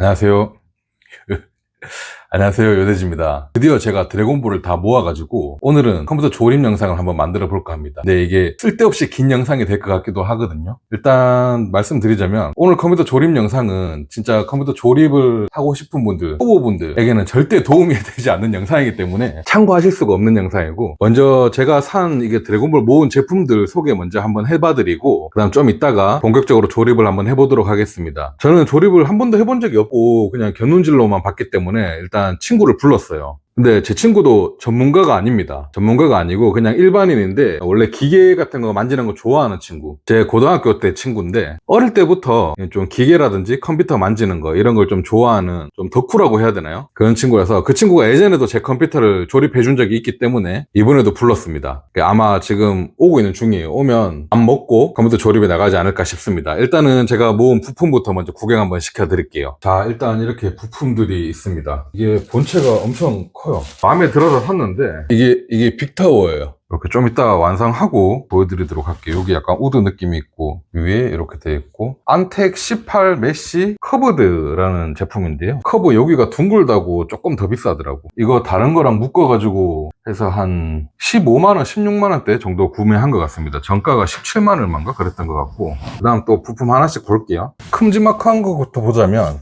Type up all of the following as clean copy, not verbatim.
안녕하세요. 안녕하세요. 요대지입니다. 드디어 제가 드래곤볼을 다 모아가지고 오늘은 컴퓨터 조립 영상을 한번 만들어 볼까 합니다. 근데 이게 쓸데없이 긴 영상이 될 것 같기도 하거든요. 일단 말씀드리자면 오늘 컴퓨터 조립 영상은 진짜 컴퓨터 조립을 하고 싶은 분들, 초보분들에게는 절대 도움이 되지 않는 영상이기 때문에 참고하실 수가 없는 영상이고, 먼저 제가 산 이게 드래곤볼 모은 제품들 소개 먼저 한번 해봐드리고, 그 다음 좀 이따가 본격적으로 조립을 한번 해보도록 하겠습니다. 저는 조립을 한 번도 해본 적이 없고 그냥 견눈질로만 봤기 때문에 일단 친구를 불렀어요. 근데 제 친구도 전문가가 아닙니다. 전문가가 아니고 그냥 일반인인데 원래 기계 같은 거 만지는 거 좋아하는 친구. 제 고등학교 때 친구인데 어릴 때부터 좀 기계라든지 컴퓨터 만지는 거 이런 걸 좀 좋아하는, 좀 덕후라고 해야 되나요? 그런 친구라서 그 친구가 예전에도 제 컴퓨터를 조립해 준 적이 있기 때문에 이번에도 불렀습니다. 아마 지금 오고 있는 중이에요. 오면 밥 먹고 컴퓨터 조립에 나가지 않을까 싶습니다. 일단은 제가 모은 부품부터 먼저 구경 한번 시켜드릴게요. 자, 일단 이렇게 부품들이 있습니다. 이게 본체가 엄청 커요. 마음에 들어서 샀는데 이게 빅타워예요. 이렇게 좀 이따 완성하고 보여드리도록 할게요. 여기 약간 우드 느낌이 있고 위에 이렇게 되어 있고, 안텍 18 메쉬 커브드라는 제품인데요. 커브 여기가 둥글다고 조금 더 비싸더라고. 이거 다른 거랑 묶어가지고 해서 한 15만원, 16만원대 정도 구매한 것 같습니다. 정가가 17만 얼마인가 그랬던 것 같고, 그 다음 또 부품 하나씩 볼게요. 큼지막한 거부터 보자면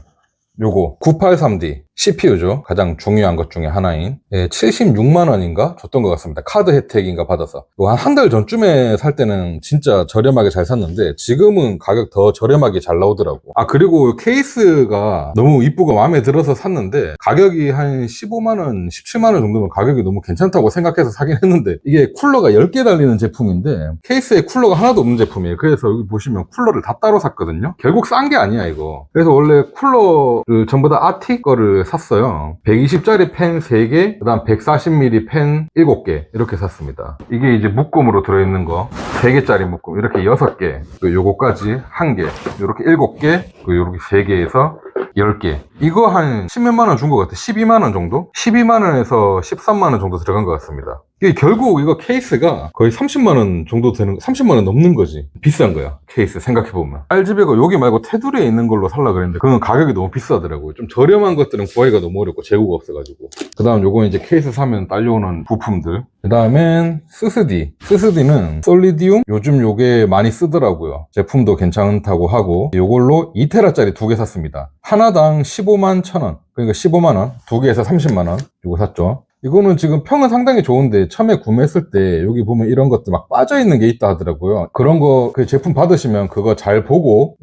요거 983D CPU죠. 가장 중요한 것 중에 하나인 76만원인가 줬던 것 같습니다. 카드 혜택인가 받아서. 한 달 전쯤에 살 때는 진짜 저렴하게 잘 샀는데 지금은 가격 더 저렴하게 잘 나오더라고. 그리고 케이스가 너무 이쁘고 마음에 들어서 샀는데 가격이 한 15만원, 17만원 정도면 가격이 너무 괜찮다고 생각해서 사긴 했는데, 이게 쿨러가 10개 달리는 제품인데 케이스에 쿨러가 하나도 없는 제품이에요. 그래서 여기 보시면 쿨러를 다 따로 샀거든요. 결국 싼 게 아니야 이거. 그래서 원래 쿨러를 전부 다 아티 거를 샀어요. 120짜리 펜 3개, 그 다음 140mm 펜 7개 이렇게 샀습니다. 이게 이제 묶음으로 들어있는 거 3개짜리 묶음 이렇게 6개, 요거까지 1개, 이렇게 7개, 이렇게 3개에서 10개. 이거 한 10몇만원 준 것 같아. 12만원 정도? 12만원에서 13만원 정도 들어간 것 같습니다. 이게 결국 이거 케이스가 거의 30만원 정도 되는, 30만원 넘는 거지. 비싼 거야 케이스 생각해보면. RGB가 여기 말고 테두리에 있는 걸로 살라 그랬는데 그건 가격이 너무 비싸더라고요. 좀 저렴한 것들은 구하기가 너무 어렵고 재고가 없어가지고. 그 다음 요거 이제 케이스 사면 딸려오는 부품들. 그 다음엔 스스디는 솔리디움, 요즘 요게 많이 쓰더라고요. 제품도 괜찮다고 하고, 요걸로 2테라짜리 2개 샀습니다. 하나당 15만 1,000원, 그러니까 15만원, 2개에서 30만원 요거 샀죠. 이거는 지금 평은 상당히 좋은데 처음에 구매했을 때 여기 보면 이런 것들 막 빠져있는 게 있다 하더라고요. 그런 거 그 제품 받으시면 그거 잘 보고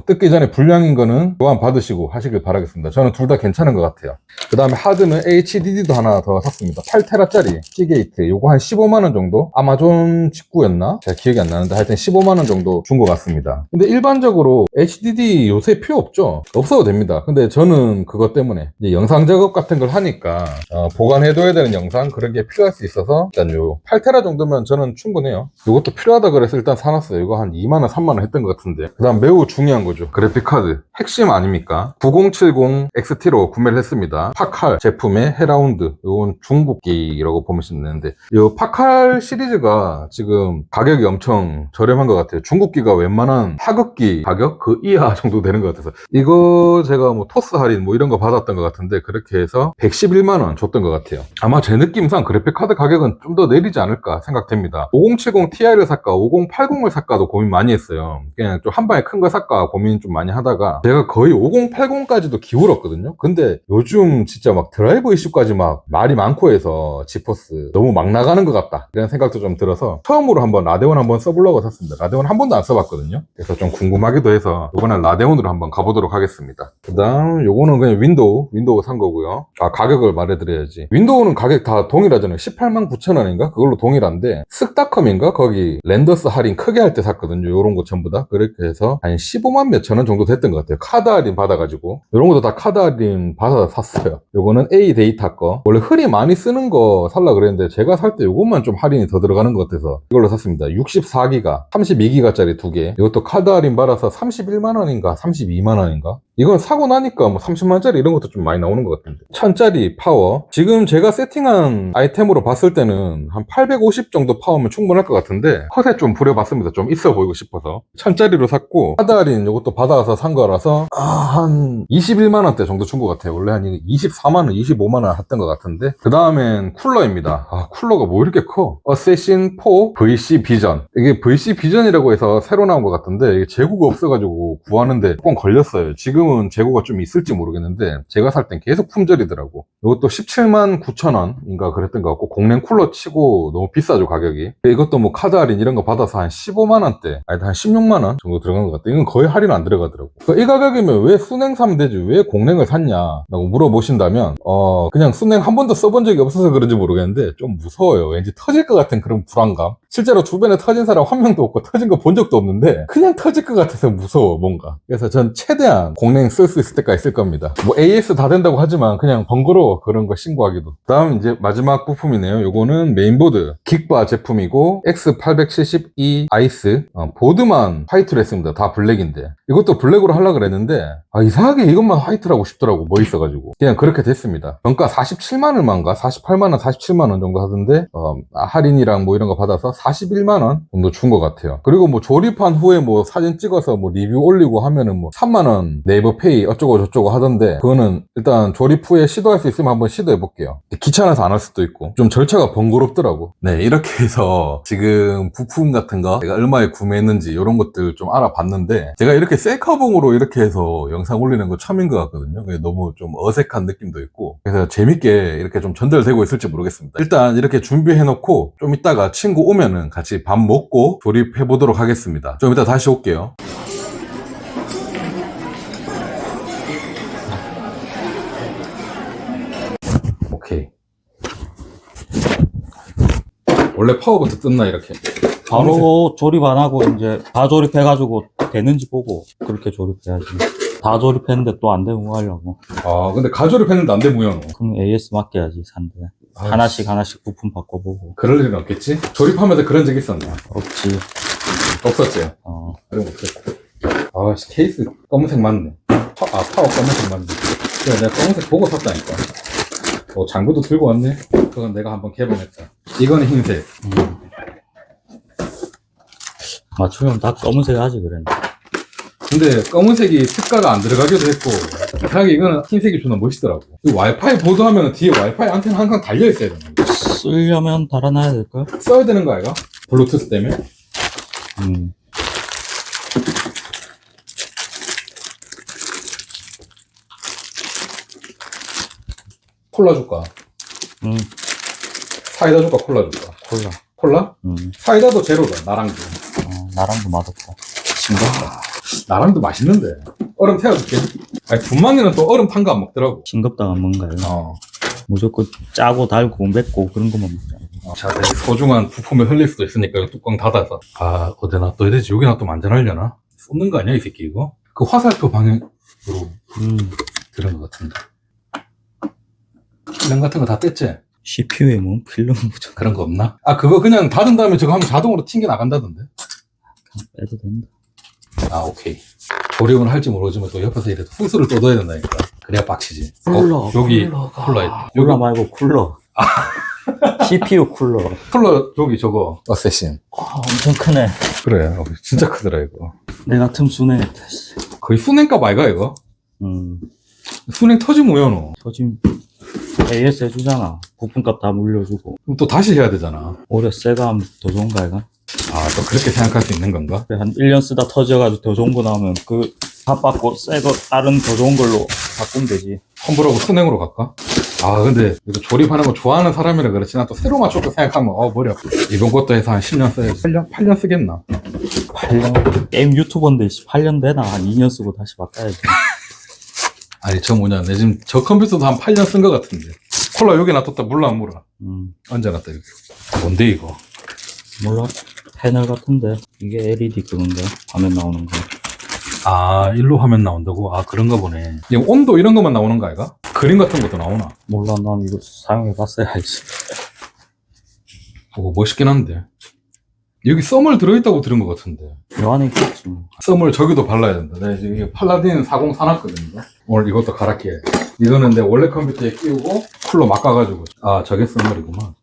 뜯기 전에 불량인 거는 교환 받으시고 하시길 바라겠습니다. 저는 둘 다 괜찮은 것 같아요. 그 다음에 하드는 HDD도 하나 더 샀습니다. 8테라짜리 시게이트, 요거 한 15만원 정도? 아마존 직구였나? 제가 기억이 안 나는데 하여튼 15만원 정도 준 것 같습니다. 근데 일반적으로 HDD 요새 필요 없죠? 없어도 됩니다. 근데 저는 그것 때문에 이제 영상 작업 같은 걸 하니까 보관해둬야 되는 영상 그런 게 필요할 수 있어서 일단 요 8테라 정도면 저는 충분해요. 이것도 필요하다 그래서 일단 사놨어요. 이거 한 2만원 3만원 했던 것 같은데. 그 다음 매우 중요한 거죠. 그래픽카드 핵심 아닙니까? 9070 XT로 구매를 했습니다. 파칼 제품의 헤라운드, 이건 중국기라고 보면 되는데, 이 파칼 시리즈가 지금 가격이 엄청 저렴한 것 같아요. 중국기가 웬만한 하급기 가격 그 이하 정도 되는 것 같아서, 이거 제가 뭐 토스 할인 뭐 이런 거 받았던 것 같은데 그렇게 해서 111만원 줬던 것 같아요. 아마 제 느낌상 그래픽카드 가격은 좀 더 내리지 않을까 생각됩니다. 5070 Ti를 살까 5080을 살까도 고민 많이 했어요. 그냥 좀 한 방에 큰 거 살까 고민 좀 많이 하다가 제가 거의 5080까지도 기울었거든요. 근데 요즘 진짜 막 드라이버 이슈까지 막 말이 많고 해서 지포스 너무 막 나가는 것 같다 이런 생각도 좀 들어서 처음으로 한번 라데온 한번 써보려고 샀습니다. 라데온 한 번도 안 써봤거든요. 그래서 좀 궁금하기도 해서 이번엔 라데온으로 한번 가보도록 하겠습니다. 그 다음 요거는 그냥 윈도우 산 거고요. 가격을 말해드려야지. 윈도우는 가격 다 동일하잖아요. 189,000원인가? 그걸로 동일한데 쓱닷컴인가? 거기 랜더스 할인 크게 할 때 샀거든요. 요런 거 전부 다. 그렇게 해서 한 15만 몇천 원 정도 됐던 것 같아요. 카드 할인 받아가지고. 요런 것도 다 카드 할인 받아서 샀어요. 요거는 A 데이터 거. 원래 흔히 많이 쓰는 거 살라 그랬는데 제가 살 때 요것만 좀 할인이 더 들어가는 것 같아서 이걸로 샀습니다. 64기가, 32기가짜리 2개. 이것도 카드 할인 받아서 31만원인가? 32만원인가? 이건 사고 나니까 뭐 30만짜리 이런 것도 좀 많이 나오는 것 같은데. 1000짜리 파워. 지금 제가 세팅한 아이템으로 봤을 때는 한 850 정도 파워면 충분할 것 같은데, 컷에 좀 부려봤습니다. 좀 있어 보이고 싶어서. 1000짜리로 샀고, 하드 할인 이것도 받아서 산 거라서, 한 21만원대 정도 준 것 같아요. 원래 한 24만원, 25만원 했던 것 같은데. 그 다음엔 쿨러입니다. 쿨러가 뭐 이렇게 커? 어세신 4 VC 비전. 이게 VC 비전이라고 해서 새로 나온 것 같은데, 이게 재고가 없어가지고 구하는데 조금 걸렸어요. 지금은 재고가 좀 있을지 모르겠는데, 제가 살 땐 계속 품절이더라고. 이것도 17만 9천원인가 그랬던 것 같고, 공랭 쿨러 치고 너무 비싸죠, 가격이. 이것도 뭐 카드 할인 이런 거 받아서 한 15만원대, 아니 한 16만원 정도 들어간 것 같아요. 이건 거의 할인 안 들어가더라고. 이 가격이면 왜 순행 사면 되지 왜 공랭을 샀냐 라고 물어보신다면, 그냥 순행 한 번도 써본 적이 없어서 그런지 모르겠는데 좀 무서워요. 왠지 터질 것 같은 그런 불안감. 실제로 주변에 터진 사람 한 명도 없고 터진 거 본 적도 없는데 그냥 터질 것 같아서 무서워, 뭔가. 그래서 전 최대한 공랭 쓸 수 있을 때까지 쓸 겁니다. 뭐 AS 다 된다고 하지만 그냥 번거로워, 그런 거 신고하기도. 다음 이제 마지막 부품이네요. 요거는 메인보드 긱바 제품이고 X872 아이스. 보드만 화이트로 했습니다. 다 블랙인데. 이것도 블랙으로 하려고 그랬는데 이상하게 이것만 화이트로 하고 싶더라고, 뭐 있어가지고. 그냥 그렇게 됐습니다. 정가 47만 얼마인가? 48만원, 47만원 정도 하던데, 할인이랑 뭐 이런 거 받아서 41만원 정도 준 것 같아요. 그리고 뭐 조립한 후에 뭐 사진 찍어서 뭐 리뷰 올리고 하면은 뭐 3만원 네이버 페이 어쩌고 저쩌고 하던데, 그거는 일단 조립 후에 시도할 수 있으면 한번 시도해 볼게요. 귀찮아서 안 할 수도 있고 좀 절차가 번거롭더라고. 네, 이렇게 해서 지금 부품 같은 거 제가 얼마에 구매했는지 이런 것들 좀 알아봤는데, 제가 이렇게 셀카봉으로 이렇게 해서 영상 올리는 거 처음인 것 같거든요. 너무 좀 어색한 느낌도 있고, 그래서 재밌게 이렇게 좀 전달되고 있을지 모르겠습니다. 일단 이렇게 준비해 놓고 좀 이따가 친구 오면은 같이 밥 먹고 조립해 보도록 하겠습니다. 좀 이따 다시 올게요. 오케이. 원래 파워부터 뜯나, 이렇게? 바로 조립 안 하고 이제 다 조립해가지고 되는지 보고 그렇게 조립해야지. 다 조립했는데 또 안 되면 뭐 하려고. 근데 가조립했는데 안 돼, 무연. 그럼 AS 맡겨야지, 산대. 하나씩 부품 바꿔보고. 그럴 일은 없겠지? 조립하면서 그런 적 있었나? 없지. 없었지? 그런 거 없었고. 케이스 검은색 맞네. 파워 검은색 맞네. 그래, 내가 검은색 보고 샀다니까. 장구도 들고 왔네? 그건 내가 한번 개봉했다. 이거는 흰색. 맞추면 다 검은색 하지, 그래. 근데 검은색이 특가가 안 들어가기도 했고, 이상하게 이거는 흰색이 존나 멋있더라고. 이 와이파이 보드 하면 뒤에 와이파이 안테나 항상 달려있어야 되는 거야. 쓰려면 달아놔야 될까? 써야 되는 거 아이가? 블루투스 때문에? 콜라 줄까? 사이다 줄까? 콜라 줄까? 콜라. 콜라? 사이다도 제로다, 나랑도. 나랑도 맛없다. 싱겁다. 나랑도 맛있는데. 얼음 태워줄게. 분만이는 또 얼음 탄 거 안 먹더라고. 싱겁다가 뭔가요? 무조건 짜고 달고 맵고 그런 것만 먹자. 자, 내 소중한 부품을 흘릴 수도 있으니까 이거 뚜껑 닫아서. 어디 놔둬야 되지? 여기 놔두면 안전하려나? 쏟는 거 아니야, 이 새끼 이거? 그 화살표 방향으로 들은 것 같은데. 필름 같은 거 다 뗐지? CPU에 뭐 필름 무조건 그런 거 없나? 그거 그냥 닫은 다음에 저거 하면 자동으로 튕겨 나간다던데. 빼도 된다. 오케이. 조립은 할지 모르지만 또 옆에서 이렇게 후수를 떠둬야 된다니까. 그래야 빡치지. 쿨러. 여기 쿨러가. 쿨러 있다. 쿨러 말고 쿨러. CPU 쿨러. 쿨러 저기 저거. 어세신. 엄청 크네. 그래. 진짜 크더라 이거. 내 같으면 순행했다. 거의 순행값 아이가 이거? 순행 터지 뭐야 너? 저 지금 AS 해주잖아. 부품값 다 물려주고. 그럼 또 다시 해야 되잖아. 오히려 새가 하면 더 좋은가 이가? 또 그렇게 생각할 수 있는 건가? 한 1년 쓰다 터져가지고 더 좋은 거 나오면 그 값 받고 새 거 다른 더 좋은 걸로 바꾸면 되지. 환불하고 순행으로 갈까? 근데 이거 조립하는 거 좋아하는 사람이라 그렇지 난 또 새로 맞출까 생각하면 머리 아파. 이번 것도 해서 한 10년 써야지. 8년 쓰겠나? 8년? 게임 유튜버인데 8년 되나? 한 2년 쓰고 다시 바꿔야지. 아니 내 지금 저 컴퓨터도 한 8년 쓴 것 같은데. 콜라 여기 놔뒀다 물러 안 물어? 언제 놨다 이렇게. 뭔데 이거? 몰라. 패널 같은데 이게 LED 그건가? 화면 나오는 거. 일로 화면 나온다고? 그런가 보네. 지금 온도 이런 것만 나오는 거 아이가? 그림 같은 것도 나오나? 몰라. 난 이거 사용해 봤어야지. 멋있긴 한데. 여기 썸을 들어있다고 들은 것 같은데. 요 안에 있겠지 뭐. 썸을 저기도 발라야 된다. 내가 지금 이게 팔라딘 40 사놨거든요. 오늘 이것도 갈아 끼야 돼. 이거는 내 원래 컴퓨터에 끼우고 쿨러 막 까가지고. 아, 저게 썸물이구만.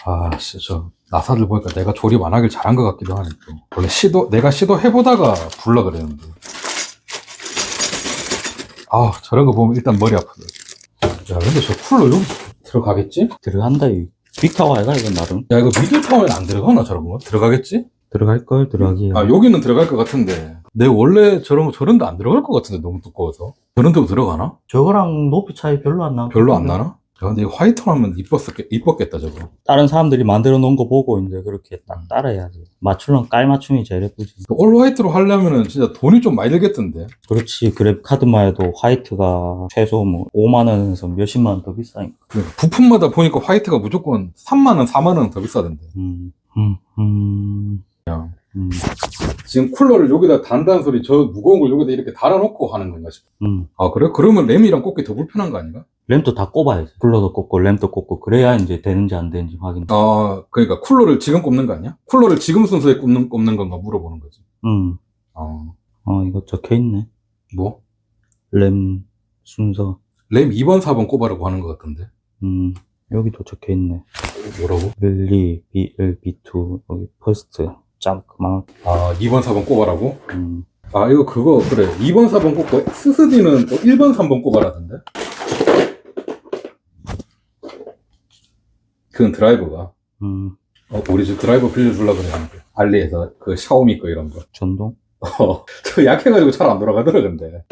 아, 진짜 저 나사들 보니까 내가 조립 안 하길 잘한 것 같기도 하네. 또. 원래 내가 시도해보다가 불러 그랬는데. 아, 저런 거 보면 일단 머리 아프다. 야, 근데 저 쿨러 여기 들어가겠지? 들어간다 이 빅타워 아이가 이건 나름 야, 이거 미들 타워에 안 들어가나, 저런 거? 들어가겠지? 들어갈걸 들어가기. 아, 여기는 들어갈 것 같은데. 내 원래 저런 데 안 들어갈 것 같은데, 너무 두꺼워서. 저런 데도 들어가나? 저거랑 높이 차이 별로 안 나. 별로 안 나나? 야, 근데 이거 화이트로 하면 이뻤겠다, 저거. 다른 사람들이 만들어 놓은 거 보고 이제 그렇게 딱 따라해야지. 맞추면 깔맞춤이 제일 예쁘지. 올 화이트로 하려면은 진짜 돈이 좀 많이 들겠던데. 그렇지. 그래픽 카드만 해도 화이트가 최소 뭐 5만 원에서 몇십만 원 더 비싸니까. 그러니까 부품마다 보니까 화이트가 무조건 3만원, 4만원 더 비싸던데. 야. 지금 쿨러를 여기다 단다는 소리, 저 무거운 걸 여기다 이렇게 달아놓고 하는 건가 싶어. 아, 그래? 그러면 램이랑 꽂기 더 불편한 거 아닌가? 램도 다 꼽아야지. 쿨러도 꼽고 램도 꼽고 그래야 이제 되는지 안 되는지 확인. 아, 그러니까 쿨러를 지금 꼽는 거 아니야? 쿨러를 지금 순서에 꼽는 건가 물어보는 거지. 이거 적혀 있네. 뭐? 램 순서. 램 2번, 4번 꼽아라고 하는 것 같던데. 여기도 적혀 있네. 뭐라고? 릴리, BL, B2, 여기 퍼스트, 점크만. 아, 2번, 4번 꼽아라고? 음. 아, 이거 그거, 그래. 2번, 4번 꼽고, SSD는 또 1번, 3번 꼽아라던데? 그건 드라이버가. 우리 집 드라이버 빌려주려고 그랬는데. 알리에서, 그 샤오미 거 이런 거. 전동? 저 약해가지고 잘 안 돌아가더라, 근데.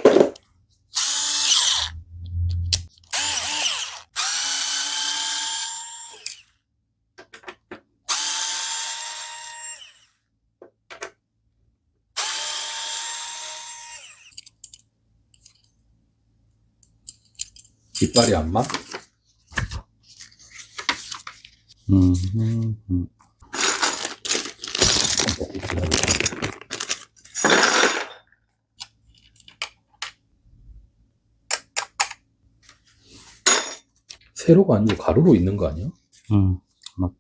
깃발이 안 맞? 세로가 아니고 가로로 있는 거 아니야? 맞다.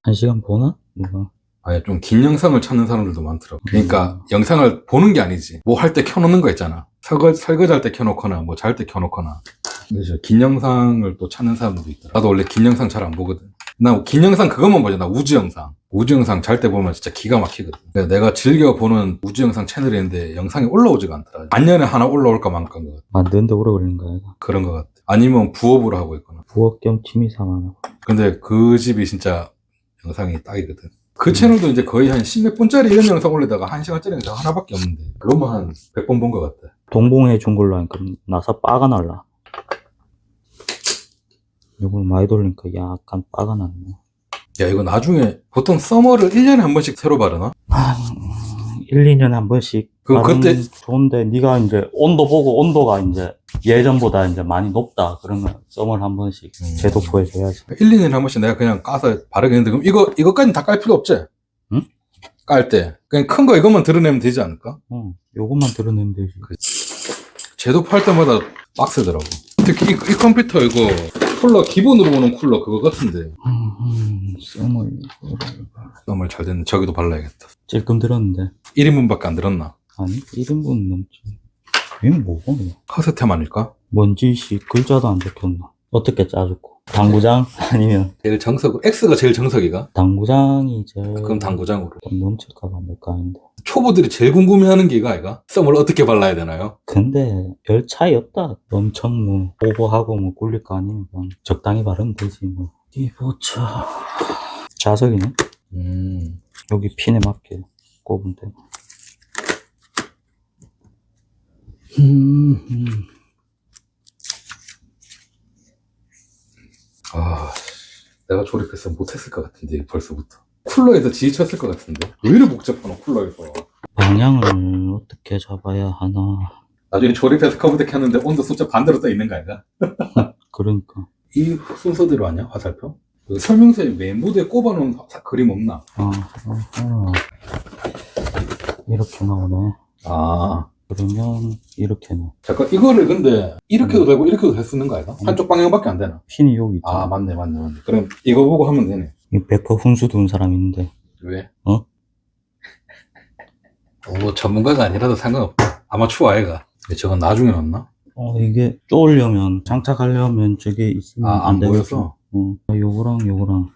1시간 보나? 이거. 아니, 좀 긴 영상을 찾는 사람들도 많더라고. 그러니까, 영상을 보는 게 아니지. 뭐 할 때 켜놓는 거 있잖아. 설거지 할 때 켜놓거나, 뭐 잘 때 켜놓거나. 그래서 긴 영상을 또 찾는 사람들도 있더라. 나도 원래 긴 영상 잘 안 보거든. 나 긴 영상 그것만 보잖아. 우주 영상. 우주 영상 잘 때 보면 진짜 기가 막히거든. 그래서 내가 즐겨 보는 우주 영상 채널이 있는데 영상이 올라오지가 않더라. 만년에 하나 올라올까 말까 것 같아. 만드는데 오래 걸린 거야, 이거. 그런 것 같아. 아니면 부업으로 하고 있거나. 부업 겸 취미 삼아. 근데 그 집이 진짜 영상이 딱이거든. 그 채널도 이제 거의 한 10몇 분짜리 이런 영상 올리다가 1시간짜리 영상 하나밖에 없는데. 그것만 한 100번 본 것 같아. 동봉해 준 걸로 하니까 나사 빠가 날라. 이걸 많이 돌리니까 약간 빠가 났네. 야, 이거 나중에 보통 서머를 1년에 한 번씩 새로 바르나? 1, 2년에 한 번씩. 그때 좋은데 네가 이제 온도 보고 온도가 이제 예전보다 이제 많이 높다. 그러면 썸을 한 번씩 재도포해줘야지. 1, 2년에 한 번씩 내가 그냥 까서 바르겠는데 그럼 이거까지는 다 깔 필요 없지? 응? 깔 때. 그냥 큰 거 이것만 드러내면 되지 않을까? 요것만 드러내면 되지. 제도포할 때마다 빡세더라고. 특히 이 컴퓨터 이거 쿨러 기본으로 오는 쿨러 그거 같은데. 썸을 잘 됐네. 저기도 발라야겠다. 찔끔 들었는데. 1인분밖에 안 들었나? 아니 1인분 넘지. 이건 뭐고? 카세템 아닐까? 뭔지 글자도 안 적혔나. 어떻게 짜줬고. 당구장? 아니면 제일 정석, X가 제일 정석이가? 당구장이 제일. 그럼 당구장으로. 좀 넘칠까봐 낼까 하는데. 초보들이 제일 궁금해하는 게 이거? 썸을 어떻게 발라야 되나요? 근데 별 차이 없다. 엄청 뭐 오버하고 뭐 굴릴 거 아니면 그냥 적당히 바르면 되지 뭐. 이 보자. 자석이네. 여기 핀에 맞게 꼽으면 돼. 아, 내가 조립했으면 못했을 것 같은데 벌써부터. 쿨러에서 지지쳤을 것 같은데 왜 이렇게 복잡하나 쿨러에서. 방향을 어떻게 잡아야 하나. 나중에 조립해서 컴퓨터 켰는데 온도 숫자 반대로 떠 있는 거 아닌가? 그러니까 이 순서대로 아니야 화살표? 여기 설명서에 메인보드에 꼽아놓은 그림 없나? 이렇게 나오네. 아, 그러면 이렇게는 잠깐, 이거를 근데 이렇게도 되고 이렇게도 할 수 있는 거 아이가? 한쪽 방향밖에 안 되나? 핀이 여기 있잖아. 아, 맞네. 그럼 이거 보고 하면 되네. 이 100% 훈수 둔 사람 있는데 왜? 어? 뭐 전문가가 아니라도 상관없다. 아마추어 아이가. 저건 나중에 넣나? 이게 쪼으려면 장착하려면 저게 있으면 아, 안 보여서? 요거랑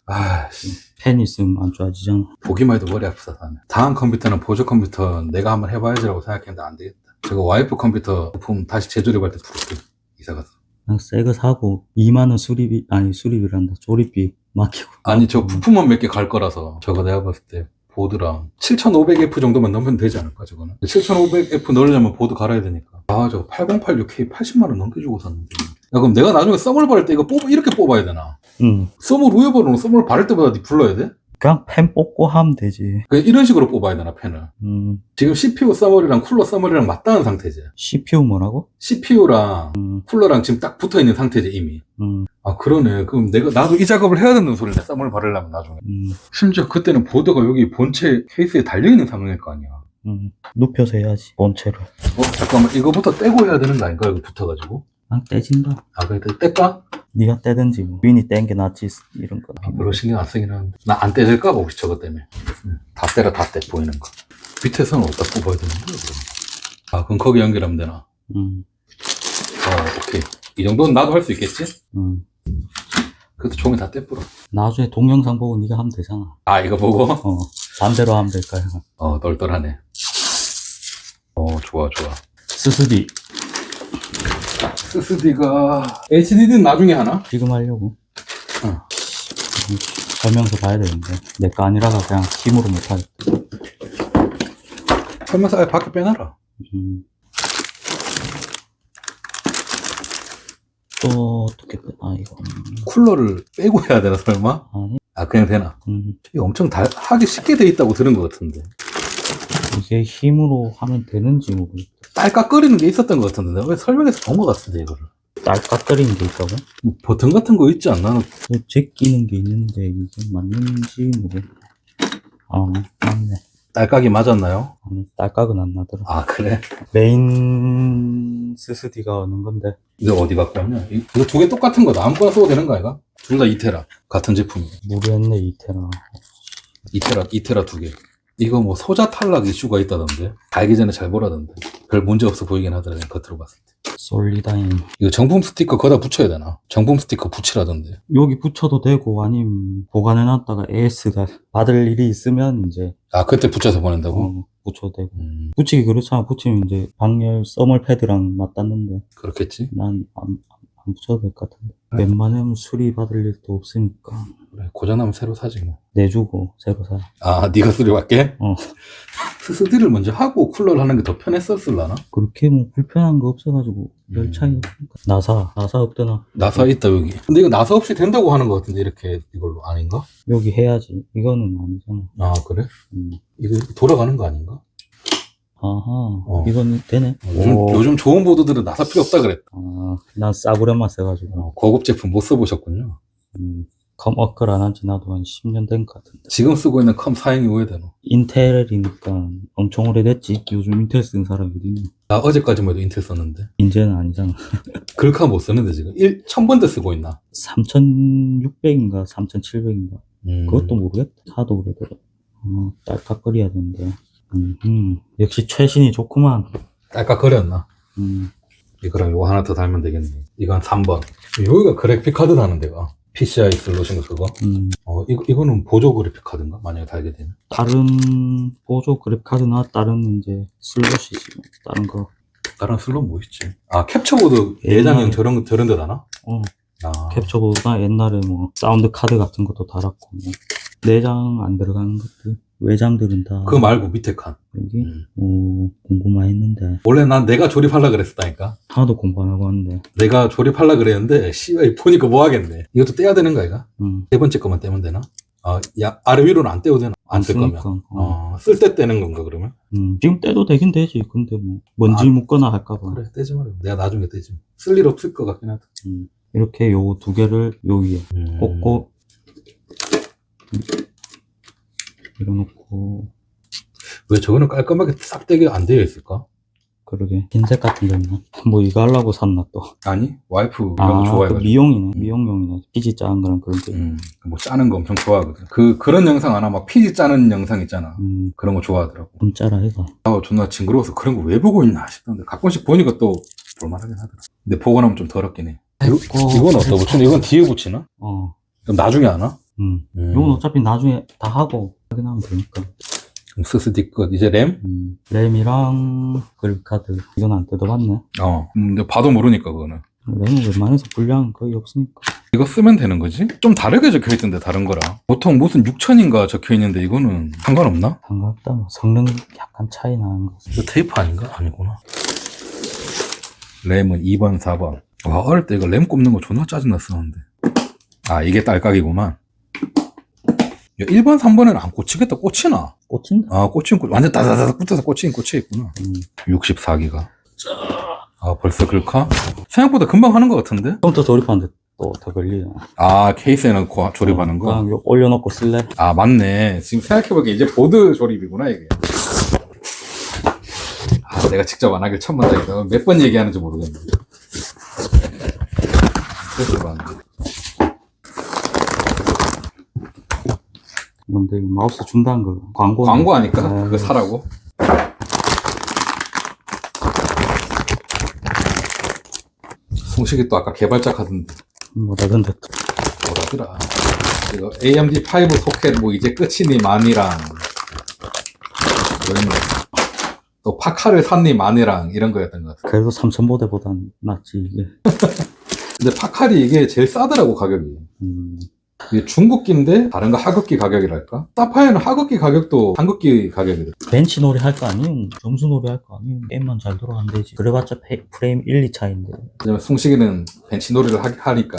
아씨. 펜 있으면 안 좋아지잖아. 보기만 해도 머리 아프다. 나는. 다음 컴퓨터는 보조 컴퓨터 내가 한번 해봐야지라고 생각했는데 안 되겠다. 저거 와이프 컴퓨터 부품 다시 재조립할 때 부를게. 이사 가서. 그냥 새 거 사고 2만원 수리비란다. 조립비 맡기고. 아니, 저 부품만 몇 개 갈 거라서. 저거 내가 봤을 때 보드랑 7500F 정도만 넣으면 되지 않을까, 저거는. 7500F 넣으려면 보드 갈아야 되니까. 아, 저거 8086K 80만원 넘게 주고 샀는데. 야, 그럼 내가 나중에 썸을 바를 때 이거 이렇게 뽑아야 되나? 응. 썸을 위에 바르면 썸을 바를 때보다 니 불러야 돼? 그냥 펜 뽑고 하면 되지. 그냥 이런 식으로 뽑아야 되나, 펜을? 지금 CPU 써머리랑 쿨러 써머리랑 맞닿은 상태지. CPU 뭐라고? CPU랑 쿨러랑 지금 딱 붙어 있는 상태지, 이미. 아, 그러네. 그럼 나도 이 작업을 해야 된다는 소리네, 썸을 바르려면 나중에. 심지어 그때는 보드가 여기 본체 케이스에 달려있는 상황일 거 아니야. 눕혀서 해야지, 본체를. 잠깐만, 이거부터 떼고 해야 되는 거 아닌가, 여기 붙어가지고. 그냥 떼진다. 아, 그래, 뗄까? 네가 떼든지 뭐. 윈이 뗀 게 낫지, 이런 거. 아, 별로 신경 안 쓰긴 하는데. 나 안 떼질까봐, 혹시 저것 때문에. 다 때려, 다 떼, 보이는 거. 밑에 선을 어디다 뽑아야 되는 거야, 그럼? 아, 그럼 거기 연결하면 되나? 오케이. 이 정도는 나도 할 수 있겠지? 그래도 종이 다 떼뿌려. 나중에 동영상 보고 네가 하면 되잖아. 아, 이거 보고? 반대로 하면 될까요? 널널하네. 좋아. 스스디. SSD가, HDD는 나중에 하나? 지금 하려고. 응. 설명서 봐야 되는데. 내 거 아니라서 그냥 힘으로 못하겠다. 설명서 아예 밖에 빼놔라. 또 어떻게 빼나 이거. 쿨러를 빼고 해야 되나, 설마? 아니. 아, 그냥 되나? 이게 엄청 하기 쉽게 돼 있다고 들은 것 같은데. 이게 힘으로 하면 되는지 모르겠다. 딸깍거리는 게 있었던 것 같은데. 내가 왜 설명해서 본 것 같은데, 이거를. 딸깍거리는 게 있다고? 뭐 버튼 같은 거 있지 않나? 제끼는 게 있는데 이게 맞는지 모르겠다. 맞네. 딸깍이 맞았나요? 아니, 딸깍은 안 나더라. 아, 그래? 메인 SSD가 어느 건데? 이거 어디 갖고 왔냐? 이거 두 개 똑같은 거다. 아무거나 써도 되는 거 아이가? 둘 다 2테라. 같은 제품이야. 무리했네, 이테라. 2테라 두 개. 이거 뭐 소자 탈락 이슈가 있다던데. 알기 전에 잘 보라던데. 별 문제 없어 보이긴 하더라, 그냥 겉으로 봤을 때. 솔리다인. 이거 정품 스티커 거기다 붙여야 되나? 정품 스티커 붙이라던데. 여기 붙여도 되고, 아니면 보관해놨다가 AS가 받을 일이 있으면 이제, 아, 그때 붙여서 보낸다고? 붙여도 되고. 붙이기 그렇잖아. 붙이면 이제 방열 써멀 패드랑 맞닿는데, 그렇겠지? 난 안 붙여도 될 것 같은데. 웬만하면 수리 받을 일도 없으니까. 그래, 고장나면 새로 사지 뭐. 내주고, 새로 사. 아, 네가 수리 받게? 어. 스스디를 먼저 하고 쿨러를 하는 게 더 편했었을라나? 그렇게 뭐 불편한 거 없어가지고, 별 차이 없으니까. 나사 없더나. 나사 있다, 여기. 근데 이거 나사 없이 된다고 하는 것 같은데, 이렇게, 이걸로. 아닌가? 여기 해야지. 이거는 아니잖아. 아, 그래? 이거 돌아가는 거 아닌가? 아하, 이건 되네. 요즘 좋은 보드들은 나사 필요 없다 그랬다. 난 싸구려만 써가지고. 고급 제품 못 써보셨군요. 컴워크를 안 한 지 나도 한 10년 된 것 같은데. 지금 쓰고 있는 컴 사양이 오래되노? 인텔이니까 엄청 오래됐지. 요즘 인텔 쓰는 사람이 어디 있니? 나 어제까지만 해도 인텔 썼는데. 이제는 아니잖아. 글카 못 쓰는데 지금. 1000번대 쓰고 있나? 3600인가 3700인가. 그것도 모르겠다. 하도 오래되더라. 딸깍거려야 되는데. 역시 최신이 좋구만. 딸깍거렸나? 이거랑 이거 하나 더 달면 되겠네. 이건 3번. 여기가 그래픽 카드 다는 데가. PCI 슬롯인 거 그거? 이거는 보조 그래픽 카드인가? 만약에 달게 되면. 다른 보조 그래픽 카드나 다른 이제 슬롯이지. 다른 거. 다른 슬롯 뭐 있지? 아, 캡처보드 내장형 저런 데 다나? 캡처보드나 옛날에 뭐 사운드 카드 같은 것도 달았고 뭐. 내장 안 들어가는 것들. 외장들은 다. 그거 말고 밑에 칸. 여기? 공부 많이 했는데. 원래 난 내가 조립하려고 그랬었다니까. 하나도 공부 안 하고 왔는데. 내가 조립하려고 그랬는데, 씨발, 보니까 뭐 하겠네. 이것도 떼야 되는 거 아이가? 세 번째 거만 떼면 되나? 아래 위로는 안 떼도 되나? 안 뗄 거면. 쓸 때 떼는 건가, 그러면? 지금 떼도 되긴 되지. 근데 뭐, 먼지 묻거나 할까봐. 그래, 떼지 말아. 내가 나중에 떼지. 쓸 일 없을 것 같긴 하다. 이렇게 요 두 개를 여기에 꽂고, 밀어놓고. 왜 저거는 깔끔하게 싹 되게 안 되어 있을까? 그러게. 흰색 같은 거 있나? 뭐 이거 하려고 샀나 또? 아니, 와이프 이런 거 또 좋아해가지고. 미용이네. 미용용이네. 피지 짜는 거랑 그런 게. 뭐 짜는 거 엄청 좋아하거든. 그런 영상 하나 막 피지 짜는 영상 있잖아. 그런 거 좋아하더라고. 좀 짜라 해가. 아, 존나 징그러워서 그런 거 왜 보고 있나 싶던데. 가끔씩 보니까 또 볼만하긴 하더라. 근데 보고 나면 좀 더럽긴 해. 이건 어디다 붙이나? 이건 뒤에 붙이나? 그럼 나중에 하나? 이건 어차피 나중에 다 하고 확인하면 되니까. 그럼 스스디컷 이제 램? 램이랑 그립카드 이건 안 뜯어봤네. 근데 봐도 모르니까 그거는. 램은 웬만해서 불량은 거의 없으니까. 이거 쓰면 되는 거지? 좀 다르게 적혀있던데 다른 거랑. 보통 무슨 6천인가 적혀있는데 이거는 상관없나? 상관없다. 뭐 성능 약간 차이 나는 거지. 이거 테이프 아닌가? 아니구나. 램은 2번, 4번. 와, 어릴 때 이거 램 꼽는 거 존나 짜증났었는데. 아, 이게 딸깍이구만. 야, 1번, 3번에는 안 꽂히겠다. 꽂히나? 꽂힌다. 아, 꽂힌, 완전 따다다닥 붙어서 꽂혀있구나. 64기가. 아, 벌써 글카? 생각보다 금방 하는 것 같은데? 컴퓨터 조립하는데 또 더 걸리잖아. 아, 케이스에 넣고 조립하는 거? 그냥 올려놓고 쓸래? 아, 맞네. 지금 생각해보니까 이제 보드 조립이구나, 이게. 아, 내가 직접 안 하길 천만다행이다. 몇 번 얘기하는지 모르겠네. 그래서 그러네. 뭔데, 이거 마우스 준다는 거. 광고. 광고하니까 그거 사라고. 송식이 또 아까 개발작 하던데. 뭐라던데 또. 뭐라더라. 이거 AMD5 소켓 뭐 이제 끝이니 마니랑 이런 거. 또 파카를 샀니 마니랑 이런 거였던 것 같아. 그래도 삼성보드보단 낫지, 이게. 근데 파칼이 이게 제일 싸더라고 가격이. 이게 중국기인데 다른 거 하급기 가격이랄까? 사파이어는 하급기 가격도 한급기 가격이래. 벤치 놀이 할 거 아니면 점수 놀이 할 거 아니면 게임만 잘 돌아가면 되지. 그래봤자 프레임 1, 2 차인데. 왜냐면 숭식이는 벤치놀이를 하니까.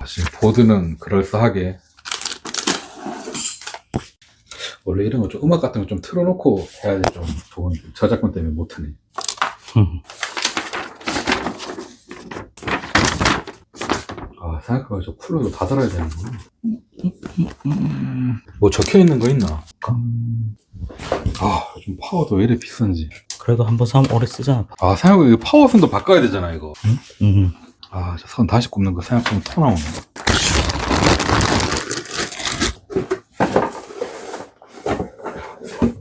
사실 보드는 그럴싸하게. 원래 이런 거 좀 음악 같은 거 좀 틀어놓고 해야지 좀 좋은데 저작권 때문에 못하네. 아, 생각해보니까 저 쿨러도 다 달아야 되는구나. 뭐 적혀있는 거 있나? 아, 요즘 파워도 왜 이래 비싼지. 그래도 한번 사면 오래 쓰잖아. 아, 생각해보니까 파워선도 바꿔야 되잖아, 이거. 응? 아, 저 선 다시 꼽는 거 생각하면 토 나오네.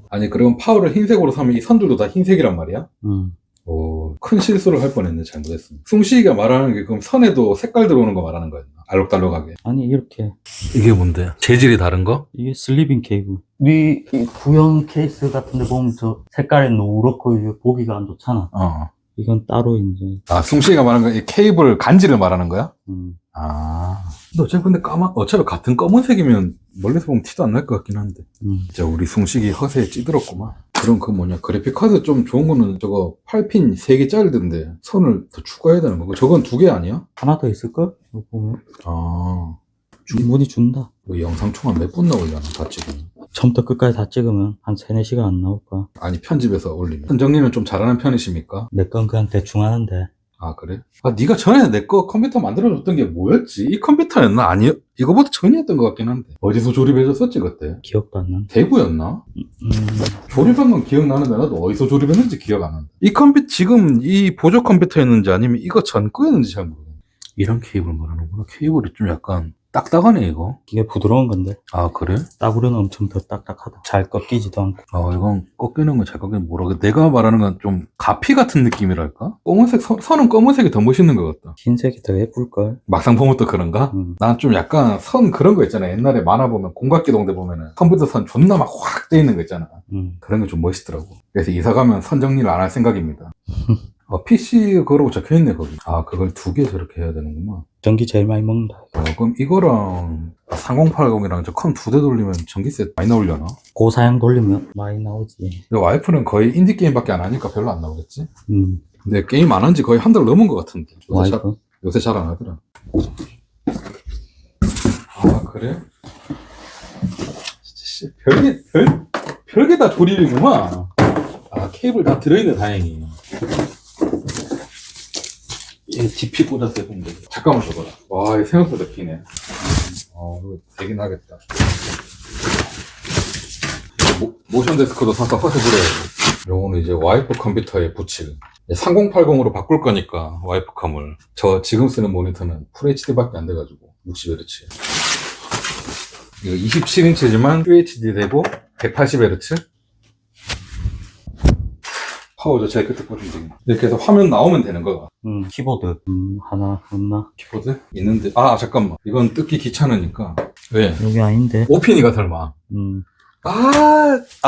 아니, 그럼 파워를 흰색으로 사면 이 선들도 다 흰색이란 말이야? 오, 큰 실수를 할 뻔했네, 잘못했으면. 숭식이가 말하는 게 그럼 선에도 색깔 들어오는 거 말하는 거였나? 알록달록하게. 아니, 이렇게. 이게 뭔데? 재질이 다른 거? 이게 슬리빙 케이블. 이 구형 케이스 같은 데 보면 저 색깔이 노랗고 이게 보기가 안 좋잖아. 이건 따로 이제. 아, 숭식이가 말하는 거, 이 케이블 간지를 말하는 거야? 아. 근데 어차피 근데 어차피 같은 검은색이면 멀리서 보면 티도 안 날 것 같긴 한데. 진짜 우리 숭식이 허세에 찌들었구만. 그럼 그 뭐냐, 그래픽카드 좀 좋은 거는 저거 8핀 3개짜리던데 선을 더 추가해야 되는 거고. 저건 2개 아니야? 하나 더 있을걸? 이거 보면. 아. 충분히 준다. 뭐 영상 총합 몇 분 나오려나, 다 찍으면. 처음부터 끝까지 다 찍으면 한 3, 4시간 안 나올까? 아니, 편집해서 올리면. 선정리는 좀 잘하는 편이십니까? 내 건 그냥 대충 하는데. 아, 그래? 아, 네가 전에 내 거 컴퓨터 만들어줬던 게 뭐였지? 이 컴퓨터였나? 아니, 이거보다 전이었던 것 같긴 한데. 어디서 조립해줬었지, 그때? 기억도 안 나. 대구였나? 조립한 건 기억나는데 나도 어디서 조립했는지 기억 안 난다. 이 컴퓨터, 지금 이 보조 컴퓨터였는지 아니면 이거 전 거였는지 잘 모르겠네. 이런 케이블 말하는구나. 케이블이 좀 약간 딱딱하네, 이거. 이게 부드러운 건데. 아, 그래? 따구려는 엄청 더 딱딱하다. 잘 꺾이지도 않고. 아, 이건 꺾이는 건 잘 꺾이는 모르겠. 내가 말하는 건 좀 가피 같은 느낌이랄까? 검은색, 선은 검은색이 더 멋있는 것 같다. 흰색이 더 예쁠걸? 막상 보면 또 그런가? 난 좀 약간 선 그런 거 있잖아. 옛날에 만화 보면 공각기동대 보면은 컴퓨터 선 존나 막 확 돼 있는 거 있잖아. 그런 게 좀 멋있더라고. 그래서 이사 가면 선 정리를 안 할 생각입니다. PC 그러고 적혀있네, 거기. 아, 그걸 2개 저렇게 해야 되는구나. 전기 제일 많이 먹는다. 그럼 이거랑 3080이랑 저 컴 2대 돌리면 전기세 많이 나오려나? 고사양 돌리면 많이 나오지. 근데 와이프는 거의 인디게임밖에 안 하니까 별로 안 나오겠지? 음. 근데 게임 안 한 지 거의 한 달 넘은 것 같은데. 와이프? 요새 잘 안 하더라. 아, 그래? 진짜 별게 다 조립이구만. 아, 케이블 다 들어있네, 다행히. 얘 DP 꽂았어야 했는데. 잠깐만 줘봐라. 와, 이거 생각보다 기네. 이거 되긴 하겠다. 모션 데스크도 사서 허세부려야지. 요거는 이제 와이프 컴퓨터에 붙일 3080으로 바꿀 거니까 와이프컴을. 저 지금 쓰는 모니터는 FHD밖에 안 돼가지고 60Hz. 이거 27인치지만 QHD 되고 180Hz. 파워 조절 끝에 꽂으면 되겠네. 이렇게 해서 화면 나오면 되는 거가. 키보드 하나 없나? 키보드? 있는데. 아, 잠깐만. 이건 뜯기 귀찮으니까. 왜? 여기 아닌데. 오피니가 설마.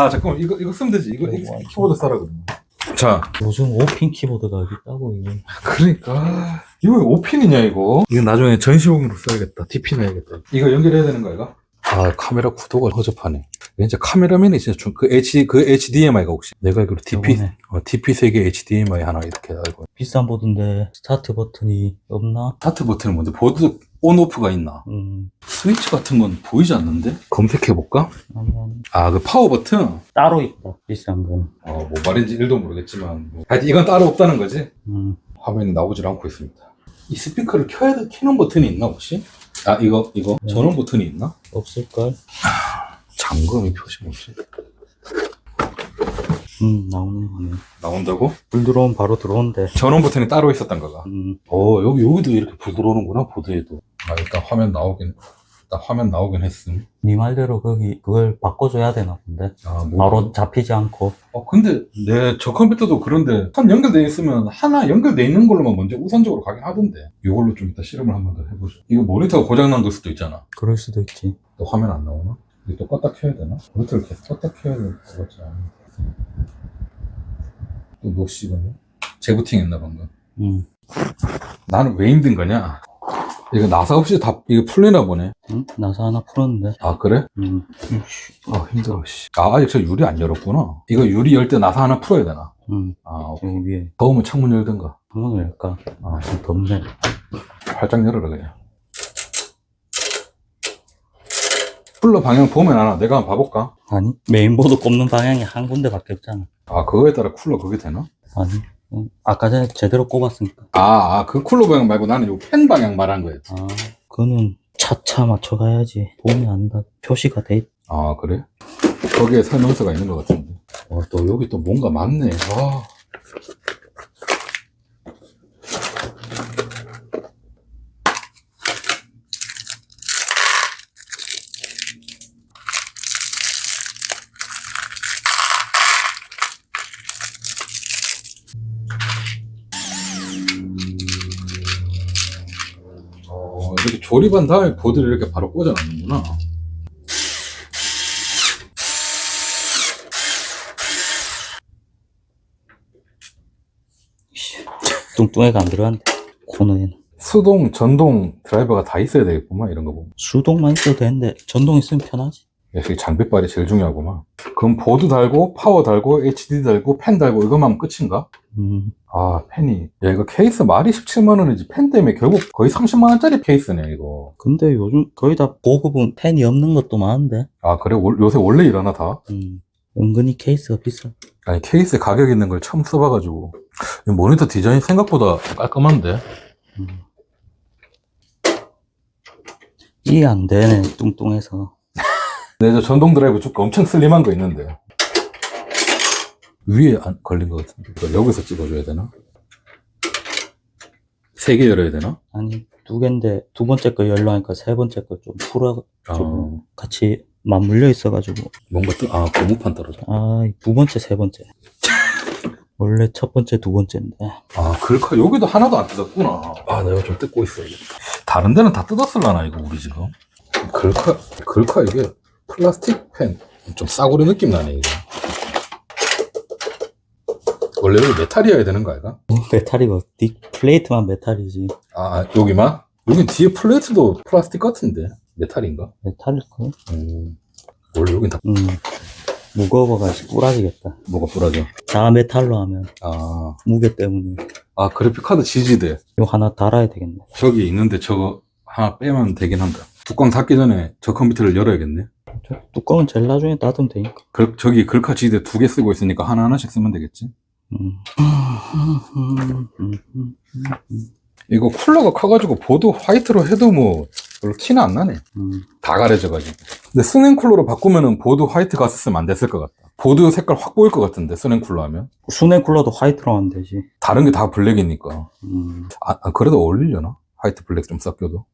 잠깐만. 이거 쓰면 되지. 이거 이거 키보드 싸라거든요. 자. 요즘 5핀 키보드가 여기 있다고 이거. 그러니까. 이거 왜 5핀이냐, 이거? 이거 나중에 전시용으로 써야겠다. DP 내야겠다. 이거 연결해야 되는 거야, 이거? 아, 카메라 구도가 허접하네. 이제 카메라맨이 진짜 그 HDMI가 혹시 내가 알기로 DP 3개 HDMI 하나 이렇게 알고. 비싼 보드인데 스타트 버튼이 없나? 스타트 버튼은 뭔데? 보드 온오프가 있나? 스위치 같은 건 보이지 않는데? 검색해볼까? 아니. 그 파워 버튼? 따로 있다, 비싼 건. 뭐 말인지 1도 모르겠지만. 하여튼 이건 따로 없다는 거지? 화면이 나오질 않고 있습니다. 이 스피커를 켜는 버튼이 있나, 혹시? 이거 네. 전원 버튼이 있나? 없을걸? 잠금이 표시 뭐지? 나오는 거네. 나온다고? 불 들어오면 바로 들어온대. 전원 버튼이 따로 있었던 거가. 여기도 이렇게 불 들어오는구나, 보드에도. 일단 화면 나오긴 했음. 네 말대로 그걸 바꿔줘야 되나 본데. 바로 잡히지 않고. 근데 저 컴퓨터도 그런데 선 연결되어 있으면 하나 연결되어 있는 걸로만 먼저 우선적으로 가긴 하던데. 이걸로 좀 이따 실험을 한 번 더 해보죠. 이거 모니터가 고장난 걸 수도 있잖아. 그럴 수도 있지. 또 화면 안 나오나? 이게 또 껐다 켜야 되나? 모니터를 계속 껐다 켜야 될 것 같지 않아. 또 노시거든요? 재부팅 했나 방금. 나는 왜 힘든 거냐? 이거 나사 없이 이거 풀리나 보네. 나사 하나 풀었는데. 아, 그래? 힘들어, 씨. 아직 저 유리 안 열었구나. 이거 유리 열 때 나사 하나 풀어야 되나? 여기 위에. 더우면 창문 열든가. 창문을 열까? 좀 덥네. 활짝 열어라, 그냥. 쿨러 방향 보면 알아. 내가 한번 봐볼까? 아니, 메인보드 꼽는 방향이 한 군데밖에 없잖아. 그거에 따라 쿨러 그게 되나? 아니, 아까 전에 제대로 꼽았으니까. 그 쿨러 방향 말고 나는 요 팬 방향 말한 거였지. 그거는 차차 맞춰가야지. 보면 안다. 표시가 돼 있. 그래? 거기에 설명서가 있는 것 같은데. 또 여기 또 뭔가 많네. 이렇게 조립한 다음에 보드를 이렇게 바로 꽂아놓는구나. 뚱뚱해가 안 들어간대. 코너에는. 수동, 전동 드라이버가 다 있어야 되겠구만, 이런 거 보면. 수동만 있어도 되는데 전동 있으면 편하지. 역시 장비빨이 제일 중요하구만. 그럼 보드 달고, 파워 달고, HD 달고, 팬 달고, 이것만 하면 끝인가? 팬이. 이거 케이스 말이 17만원이지. 팬 때문에 결국 거의 30만원짜리 케이스네, 이거. 근데 요즘 거의 다 고급은 팬이 없는 것도 많은데. 그래? 요새 원래 이러나, 다? 은근히 케이스가 비싸. 아니, 케이스 가격 있는 걸 처음 써봐가지고. 이 모니터 디자인 생각보다 깔끔한데? 이해 안 되네, 뚱뚱해서. 저 전동 드라이브 쭉 엄청 슬림한 거 있는데. 위에 안 걸린 것 같은데. 이걸 여기서 찍어줘야 되나? 3개 열어야 되나? 아니, 2개인데, 두 번째 거 열로 하니까 세 번째 거 좀 풀어가지고, 같이 맞물려 있어가지고. 뭔가 고무판 떨어져. 두 번째, 세 번째. 원래 첫 번째, 두 번째인데. 글카, 여기도 하나도 안 뜯었구나. 내가 좀 뜯고 있어야겠다. 다른 데는 다 뜯었을라나, 이거, 우리 지금. 글카, 이게 플라스틱 펜. 좀 싸구려 느낌 나네, 이거. 원래 여기 메탈이어야 되는 거 아이가? 메탈이고, 플레이트만 메탈이지. 여기만? 여긴 뒤에 플레이트도 플라스틱 같은데. 메탈인가? 메탈일걸? 원래 여긴 다. 무거워가지고 부러지겠다. 뭐가 부러져? 다 메탈로 하면. 무게 때문에. 그래픽카드 지지대. 이거 하나 달아야 되겠네. 저기 있는데 저거 하나 빼면 되긴 한다. 뚜껑 닫기 전에 저 컴퓨터를 열어야겠네. 뚜껑은 제일 나중에 닫으면 되니까. 저기 글카 지지대 2개 쓰고 있으니까 하나하나씩 쓰면 되겠지? 이거 쿨러가 커가지고 보드 화이트로 해도 뭐 별로 티는 안 나네. 다 가려져가지고. 근데 스냉 쿨러로 바꾸면은 보드 화이트 갔었으면 안 됐을 것 같다. 보드 색깔 확 보일 것 같은데, 스냉 쿨러 하면. 수냉 쿨러도 화이트로 하면 되지. 다른 게 다 블랙이니까. 그래도 어울리려나? 화이트 블랙 좀 섞여도.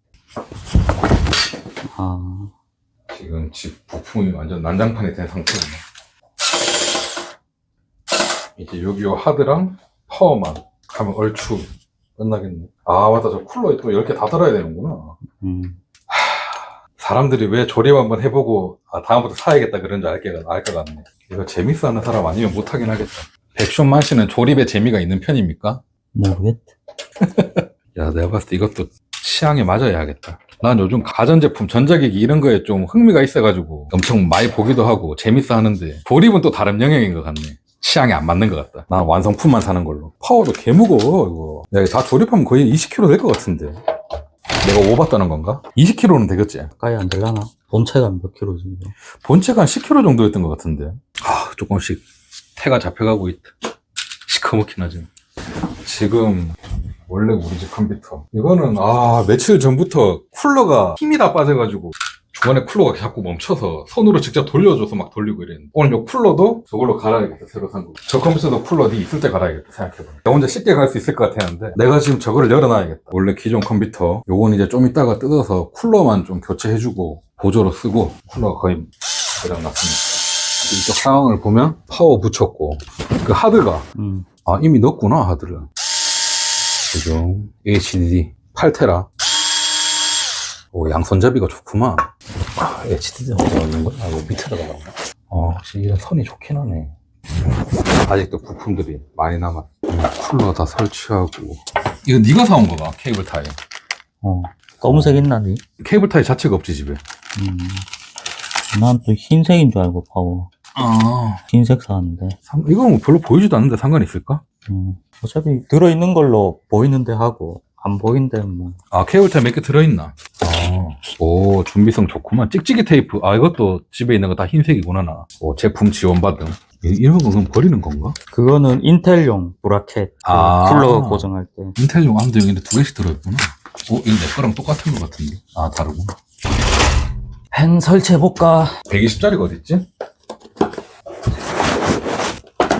아, 지금 집 부품이 완전 난장판이 된 상태네. 이제 여기 요 하드랑 파워만 하면 얼추 끝나겠네. 아, 맞다. 저 쿨러에 또 10개 다 달아야 되는구나. 사람들이 왜 조립 한번 해보고, 다음부터 사야겠다 그런 줄 알 것 같네. 이거 재밌어 하는 사람 아니면 못하긴 하겠다. 백션만 씨는 조립에 재미가 있는 편입니까? 모르겠다. 야, 내가 봤을 때 이것도 취향에 맞아야 하겠다. 난 요즘 가전제품, 전자기기 이런 거에 좀 흥미가 있어가지고 엄청 많이 보기도 하고 재밌어 하는데 조립은 또 다른 영역인 것 같네. 취향에 안 맞는 것 같다. 난 완성품만 사는 걸로. 파워도 개 무거워, 이거. 야, 이거 다 조립하면 거의 20kg 될 것 같은데. 내가 오봤다는 건가? 20kg는 되겠지? 가까이 안 되려나? 본체가 몇 킬로지, 이거? 본체가 한 10kg 정도였던 것 같은데. 조금씩 태가 잡혀가고 있다. 시커멓긴 하지. 지금 원래 우리 집 컴퓨터 이거는 며칠 전부터 쿨러가 힘이 다 빠져가지고 중간에 쿨러가 자꾸 멈춰서 손으로 직접 돌려줘서 막 돌리고 이랬는데 오늘 요 쿨러도 저걸로 갈아야겠다. 새로 산 거. 저 컴퓨터도 쿨러 네 있을 때 갈아야겠다 생각해봐. 나 혼자 쉽게 갈 수 있을 것 같았는데 내가 지금 저거를 열어놔야겠다. 원래 기존 컴퓨터 요건 이제 좀 이따가 뜯어서 쿨러만 좀 교체해주고 보조로 쓰고 쿨러가 거의 고장났습니다. 이쪽 상황을 보면 파워 붙였고 그 하드가 이미 넣었구나. 하드를 그죠. HDD 8테라. 오, 양손잡이가 좋구만. HDD 어디 있는 거야? 이거 밑에다가 나오나? 확실히 이런 선이 좋긴 하네. 아직도 부품들이 많이 남았. 쿨러 다 설치하고. 이거 네가 사온 거봐, 케이블 타이. 검은색 있나, 니? 케이블 타이 자체가 없지, 집에. 난 또 흰색인 줄 알고, 파워. 흰색 사왔는데. 이건 뭐 별로 보이지도 않는데 상관 있을까? 어차피 들어있는 걸로 보이는데 하고, 안 보이는데 뭐. 케이블 타이 몇 개 들어있나? 오, 준비성 좋구만. 찍찍이 테이프. 이것도 집에 있는 거 다 흰색이구나, 나. 오, 제품 지원받은. 이런 거 그럼 버리는 건가? 그거는 인텔용 브라켓. 쿨러 고정할 때. 인텔용 암도 여기 2개씩 들어있구나. 이거 내 거랑 똑같은 거 같은데. 다르구나. 펜 설치해볼까? 120짜리가 어딨지?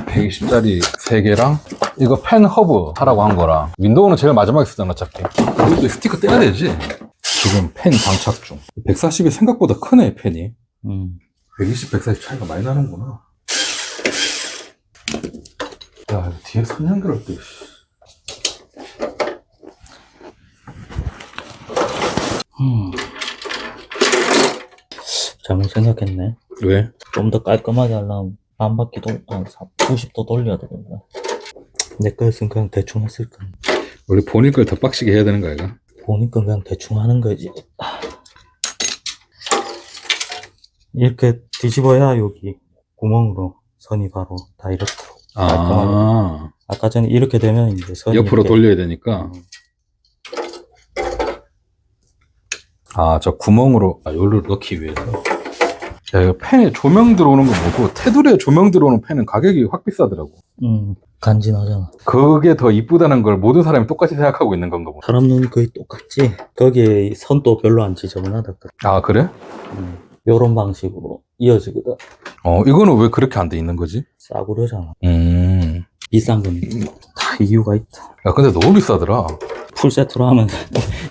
120짜리 3개랑 이거 펜 허브 하라고 한 거랑 윈도우는 제일 마지막에 쓰잖아 어차피. 이것도 스티커 떼야 되지. 지금 펜 장착 중. 140이 생각보다 크네 펜이. 120, 140 차이가 많이 나는구나. 야, 이거 뒤에 선 연결할 때 잘못 생각했네. 왜? 좀 더 깔끔하게 하려면 반 바퀴 90도 돌려야 되겠네. 내 거였으면 그냥 대충 했을 거야. 원래 본인 걸 더 빡시게 해야 되는 거야 이거? 보니까 그냥 대충 하는 거지. 이렇게 뒤집어야 여기 구멍으로 선이 바로 다이렉트로 깔끔하게. 아까 전에 이렇게 되면 이제 선이 옆으로 이렇게 돌려야 되니까. 저 구멍으로 요를 넣기 위해서. 야, 이거 펜에 조명 들어오는 거 뭐고 테두리에 조명 들어오는 펜은 가격이 확 비싸더라고. 간지나잖아. 그게 더 이쁘다는 걸 모든 사람이 똑같이 생각하고 있는 건가 보다. 사람 눈이 거의 똑같지. 거기에 선도 별로 안 지저분하다. 그래? 요런 방식으로 이어지거든. 이거는 왜 그렇게 안 돼 있는 거지? 싸구려잖아. 비싼 거니까. 다 이유가 있다. 야, 근데 너무 비싸더라. 풀 세트로 하면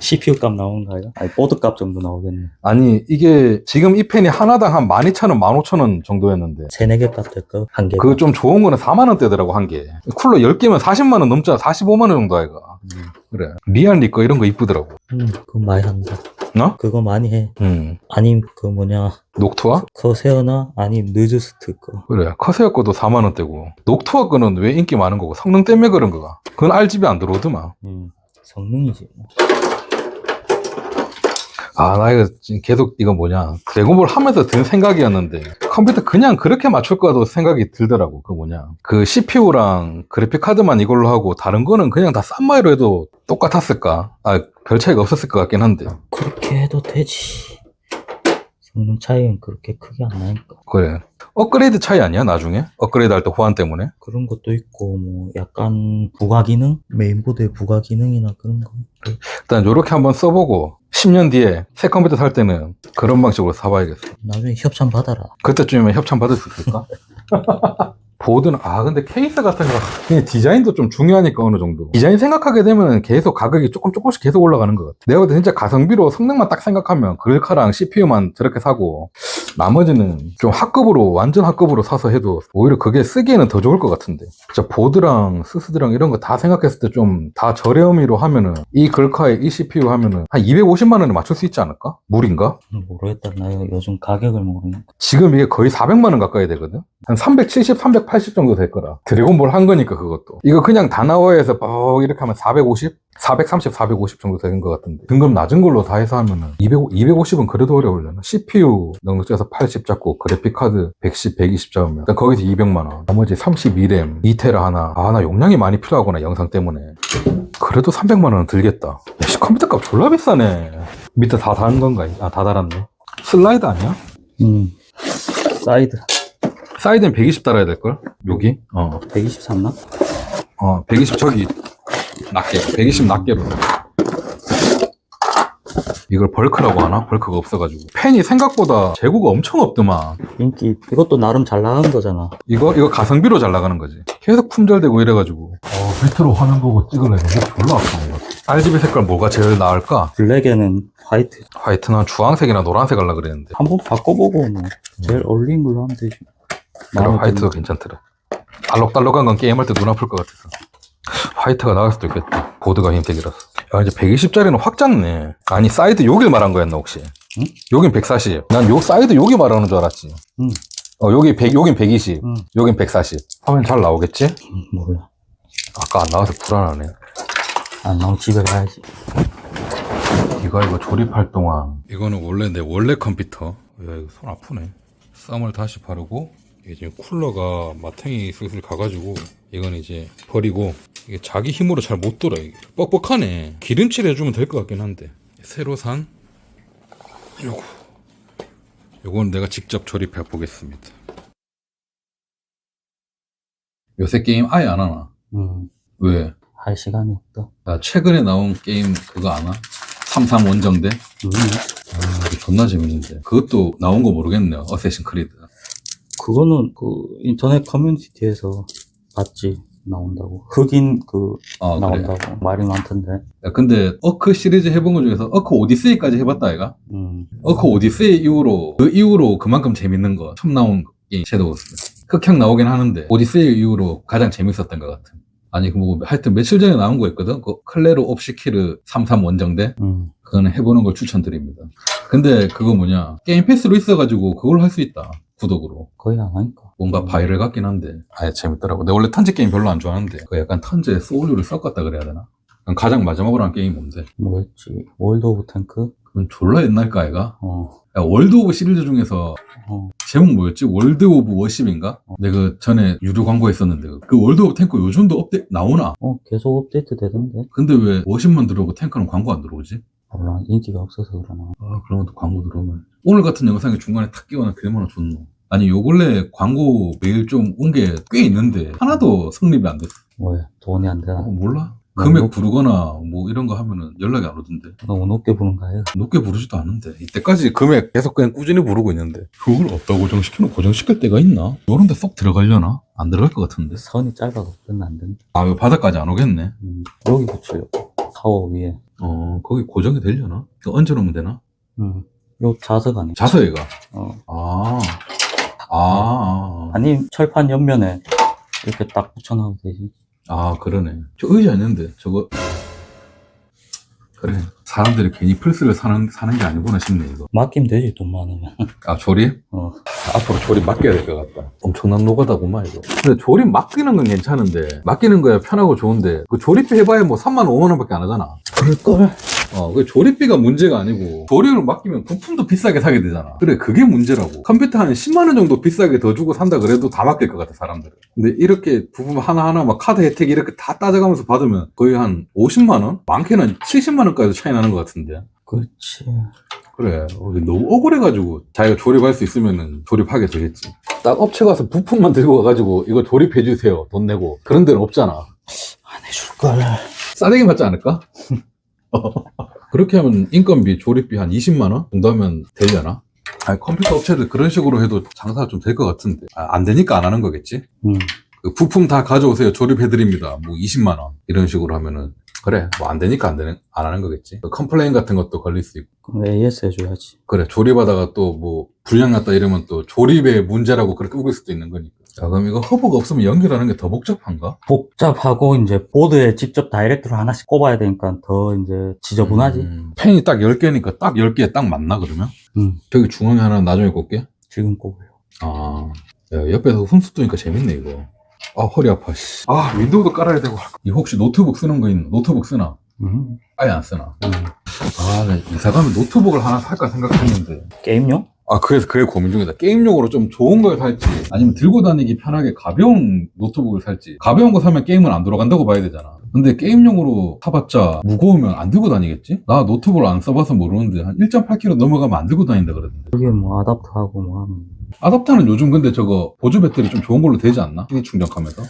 CPU 값 나오는가요? 아니, 보드 값 정도 나오겠네. 아니, 이게 지금 이 펜이 하나당 한 12,000원, 15,000원 정도였는데. 3-4개 값 될까? 한 개. 그거 좀 좋은 거는 4만원대더라고, 한 개. 쿨러 10개면 40만원 넘잖아. 45만원 정도 아이가. 그래. 리안 리 거 이런 거 이쁘더라고. 그거 많이 한다. 그거 많이 해. 아님, 녹투아? 커세어나, 아님, 느즈스트 거. 그래. 커세어 거도 4만원대고. 녹투아 거는 왜 인기 많은 거고, 성능 때문에 그런 거가. 그건 RGB 안 들어오더만. 성능이지. 나 이거 지금 계속 드래곤볼 하면서 든 생각이었는데, 컴퓨터 그냥 그렇게 맞출 거도 생각이 들더라고. 그 CPU랑 그래픽 카드만 이걸로 하고, 다른 거는 그냥 다 싼 마이로 해도 똑같았을까? 별 차이가 없었을 것 같긴 한데. 그렇게 해도 되지. 차이는 그렇게 크게 안 나니까. 그래. 업그레이드 차이 아니야, 나중에? 업그레이드 할 때 호환 때문에? 그런 것도 있고, 뭐, 약간 부가 기능? 메인보드의 부가 기능이나 그런 거. 일단 요렇게 한번 써보고 10년 뒤에 새 컴퓨터 살 때는 그런 방식으로 사봐야겠어. 나중에 협찬 받아라. 그때쯤이면 협찬 받을 수 있을까? 보드는 근데 케이스 같은 거 그냥 디자인도 좀 중요하니까 어느 정도 디자인 생각하게 되면 계속 가격이 조금씩 계속 올라가는 것 같아. 내가 볼 때 진짜 가성비로 성능만 딱 생각하면 그래픽카랑 CPU만 저렇게 사고 나머지는 좀 완전 합급으로 사서 해도 오히려 그게 쓰기에는 더 좋을 것 같은데, 진짜 보드랑 스스드랑 이런 거 다 생각했을 때 좀 다 저렴이로 하면은 이 글카에 이 CPU 하면은 한 250만 원에 맞출 수 있지 않을까? 무리인가? 모르겠다. 나 요즘 가격을 모르니까. 지금 이게 거의 400만 원 가까이 되거든? 한 370, 380 정도 될 거라. 드래곤볼 한 거니까 그것도. 이거 그냥 다나와에서 이렇게 하면 450? 430, 450 정도 되는 것 같은데. 등급 낮은 걸로 다 해서 하면은 250은 그래도 어려울려나? CPU 넉넉해서 80 잡고 그래픽카드 110, 120 잡으면 일단 거기서 200만 원. 나머지 32램, 2테라 하나. 나 용량이 많이 필요하구나, 영상 때문에. 그래도 300만 원은 들겠다. 야, 컴퓨터 값 졸라 비싸네. 밑에 다 다른 건가? 다 달았네. 슬라이드 아니야? 사이드. 사이드는 120 달아야 될걸? 여기? 120 샀나? 120 저기 낱개. 120 낱개로. 이걸 벌크라고 하나? 벌크가 없어가지고. 펜이 생각보다 재고가 엄청 없더만. 이것도 나름 잘 나가는 거잖아. 이거 가성비로 잘 나가는 거지. 계속 품절되고 이래가지고. 밑으로 화면 보고 찍으려면 졸라 아프네. RGB 색깔 뭐가 제일 나을까? 블랙에는 화이트. 화이트나 주황색이나 노란색 하려고 그랬는데. 한번 바꿔보고 뭐 제일 어울리는 걸로 하면 되지. 그럼 화이트도 괜찮더라. 알록달록한 건 게임할 때 눈 아플 것 같아서. 화이트가 나갈 수도 있겠다. 보드가 힘들기라서. 이제 120짜리는 확 작네. 아니, 사이드 여길 말한 거였나, 혹시? 응? 여긴 140. 난 사이드 여기 말하는 줄 알았지. 응. 여긴 120. 응. 여긴 140. 화면 잘 나오겠지? 몰라. 아까 안 나와서 불안하네. 안 나오면 집에 가야지. 이거 조립할 동안. 이거는 원래 내 원래 컴퓨터. 야, 이거 손 아프네. 썸을 다시 바르고, 이게 지금 쿨러가 마탱이 슬슬 가가지고, 이건 이제 버리고, 이게 자기 힘으로 잘 못 돌아. 이게 뻑뻑하네. 기름칠 해주면 될 것 같긴 한데. 새로 산 요건 내가 직접 조립해 보겠습니다. 요새 게임 아예 안 하나? 왜? 할 시간이 없다. 나 최근에 나온 게임 그거 아나? 33 원정대? 그거 존나 재밌는데. 그것도 나온 거 모르겠네요. 어쌔신 크리드. 그거는 인터넷 커뮤니티에서 봤지. 나온다고. 흑인 나온다고. 그래. 말이 많던데. 야, 근데 어크 시리즈 해본 것 중에서 어크 오디세이까지 해봤다 아이가? 어크 오디세이 이후로 그만큼 재밌는 거 처음 나온 게임 섀도우스. 흑형 나오긴 하는데 오디세이 이후로 가장 재밌었던 것 같아. 아니 하여튼 며칠 전에 나온 거 있거든. 그 클레로 옵시키르 33 원정대. 그거는 해보는 걸 추천드립니다. 근데 그거 게임 패스로 있어가지고 그걸로 할 수 있다. 구독으로. 거의 안 하니까. 뭔가 바이럴 같긴 한데 재밌더라고. 내가 원래 턴제 게임 별로 안 좋아하는데 그 약간 턴제에 소울류를 섞었다 그래야 되나? 가장 마지막으로 한 게임이 뭔데? 뭐였지? 월드 오브 탱크? 그건 졸라 옛날 거 아이가? 야, 월드 오브 시리즈 중에서 제목 뭐였지? 월드 오브 워십인가? 내가 전에 유료 광고 했었는데 그 월드 오브 탱크 요즘도 업데이트 나오나? 계속 업데이트 되던데. 근데 왜 워십만 들어오고 탱크는 광고 안 들어오지? 몰라, 인기가 없어서 그러나. 그러면 또 광고 들어오면 오늘 같은 영상에 중간에 탁 끼워놔 얼마나 좋노. 아니 요 근래 광고 메일 좀 온 게 꽤 있는데 하나도 성립이 안 됐어. 왜? 돈이 안 되나? 몰라? 금액 부르거나 뭐 이런 거 하면은 연락이 안 오던데. 너무 높게 부른가요? 높게 부르지도 않는데 이때까지 금액 계속 그냥 꾸준히 부르고 있는데 그걸 어디다 고정시켜놓고 고정시킬 때가 있나? 요런 데 쏙 들어가려나? 안 들어갈 것 같은데. 선이 짧아서 그건 안 된다. 이거 바닥까지 안 오겠네. 여기 붙이려고. 타워 위에. 거기 고정이 되려나? 이거 얹어놓으면 되나? 요 자석 아니야? 자석이가? 아니, 철판 옆면에 이렇게 딱 붙여놔도 되지. 그러네. 저 의자 있는데 저거 그래. 사람들이 괜히 플스를 사는 게 아니구나 싶네 이거. 맡기면 되지, 돈 많으면. 조립? 앞으로 조립 맡겨야 될 것 같다. 엄청난 노가다구만 이거. 근데 조립 맡기는 건 괜찮은데 맡기는 거야 편하고 좋은데 그 조립비 해봐야 뭐 3만 5만 원밖에 안 하잖아. 그럴걸? 그 조립비가 문제가 아니고 조립을 맡기면 부품도 비싸게 사게 되잖아. 그래 그게 문제라고. 컴퓨터 한 10만 원 정도 비싸게 더 주고 산다 그래도 다 맡길 것 같아 사람들은. 근데 이렇게 부품 하나하나 막 카드 혜택 이렇게 다 따져가면서 받으면 거의 한 50만 원? 많게는 70만 원까지도 차이 나는 것 같은데. 그렇지. 그래. 너무 억울해가지고 자기가 조립할 수 있으면은 조립하게 되겠지. 딱 업체 가서 부품만 들고 가가지고 이거 조립해주세요. 돈 내고. 그런 데는 없잖아. 안 해줄걸. 싸대기 맞지 않을까? 그렇게 하면 인건비, 조립비 한 20만원 정도 하면 되려나? 아니, 컴퓨터 업체들 그런 식으로 해도 장사가 좀 될 것 같은데. 안 되니까 안 하는 거겠지? 그 부품 다 가져오세요. 조립해드립니다. 뭐 20만원. 이런 식으로 하면은. 그래. 뭐 안 되니까 안 하는 거겠지. 컴플레인 같은 것도 걸릴 수 있고. 그럼 AS 해줘야지. 그래. 조립하다가 또 뭐 불량 났다 이러면 또 조립의 문제라고 그렇게 우길 수도 있는 거니까. 자, 그럼 이거 허브가 없으면 연결하는 게 더 복잡한가? 복잡하고 이제 보드에 직접 다이렉트로 하나씩 꼽아야 되니까 더 이제 지저분하지. 펜이 딱 10개니까 딱 10개에 딱 맞나 그러면? 저기 중앙에 하나 나중에 꼽게? 지금 꼽아요. 아, 야, 옆에서 훈수 두니까 재밌네 이거. 아, 허리 아파. 씨. 아, 윈도우도 깔아야 되고. 이 혹시 노트북 쓰는 거 있나? 노트북 쓰나? 아예 안 쓰나? 아, 나 이사 가면 노트북을 하나 살까 생각했는데. 게임용? 아, 그래서 그게 고민 중이다. 게임용으로 좀 좋은 걸 살지, 아니면 들고 다니기 편하게 가벼운 노트북을 살지. 가벼운 거 사면 게임은 안 돌아간다고 봐야 되잖아. 근데 게임용으로 사봤자 무거우면 안 들고 다니겠지? 나 노트북을 안 써봐서 모르는데 한 1.8kg 넘어가면 안 들고 다닌다 그러던데. 여기에 뭐 아답터하고 뭐 하면. 아답터는 요즘 근데 저거 보조 배터리 좀 좋은 걸로 되지 않나? 이 충전하면서.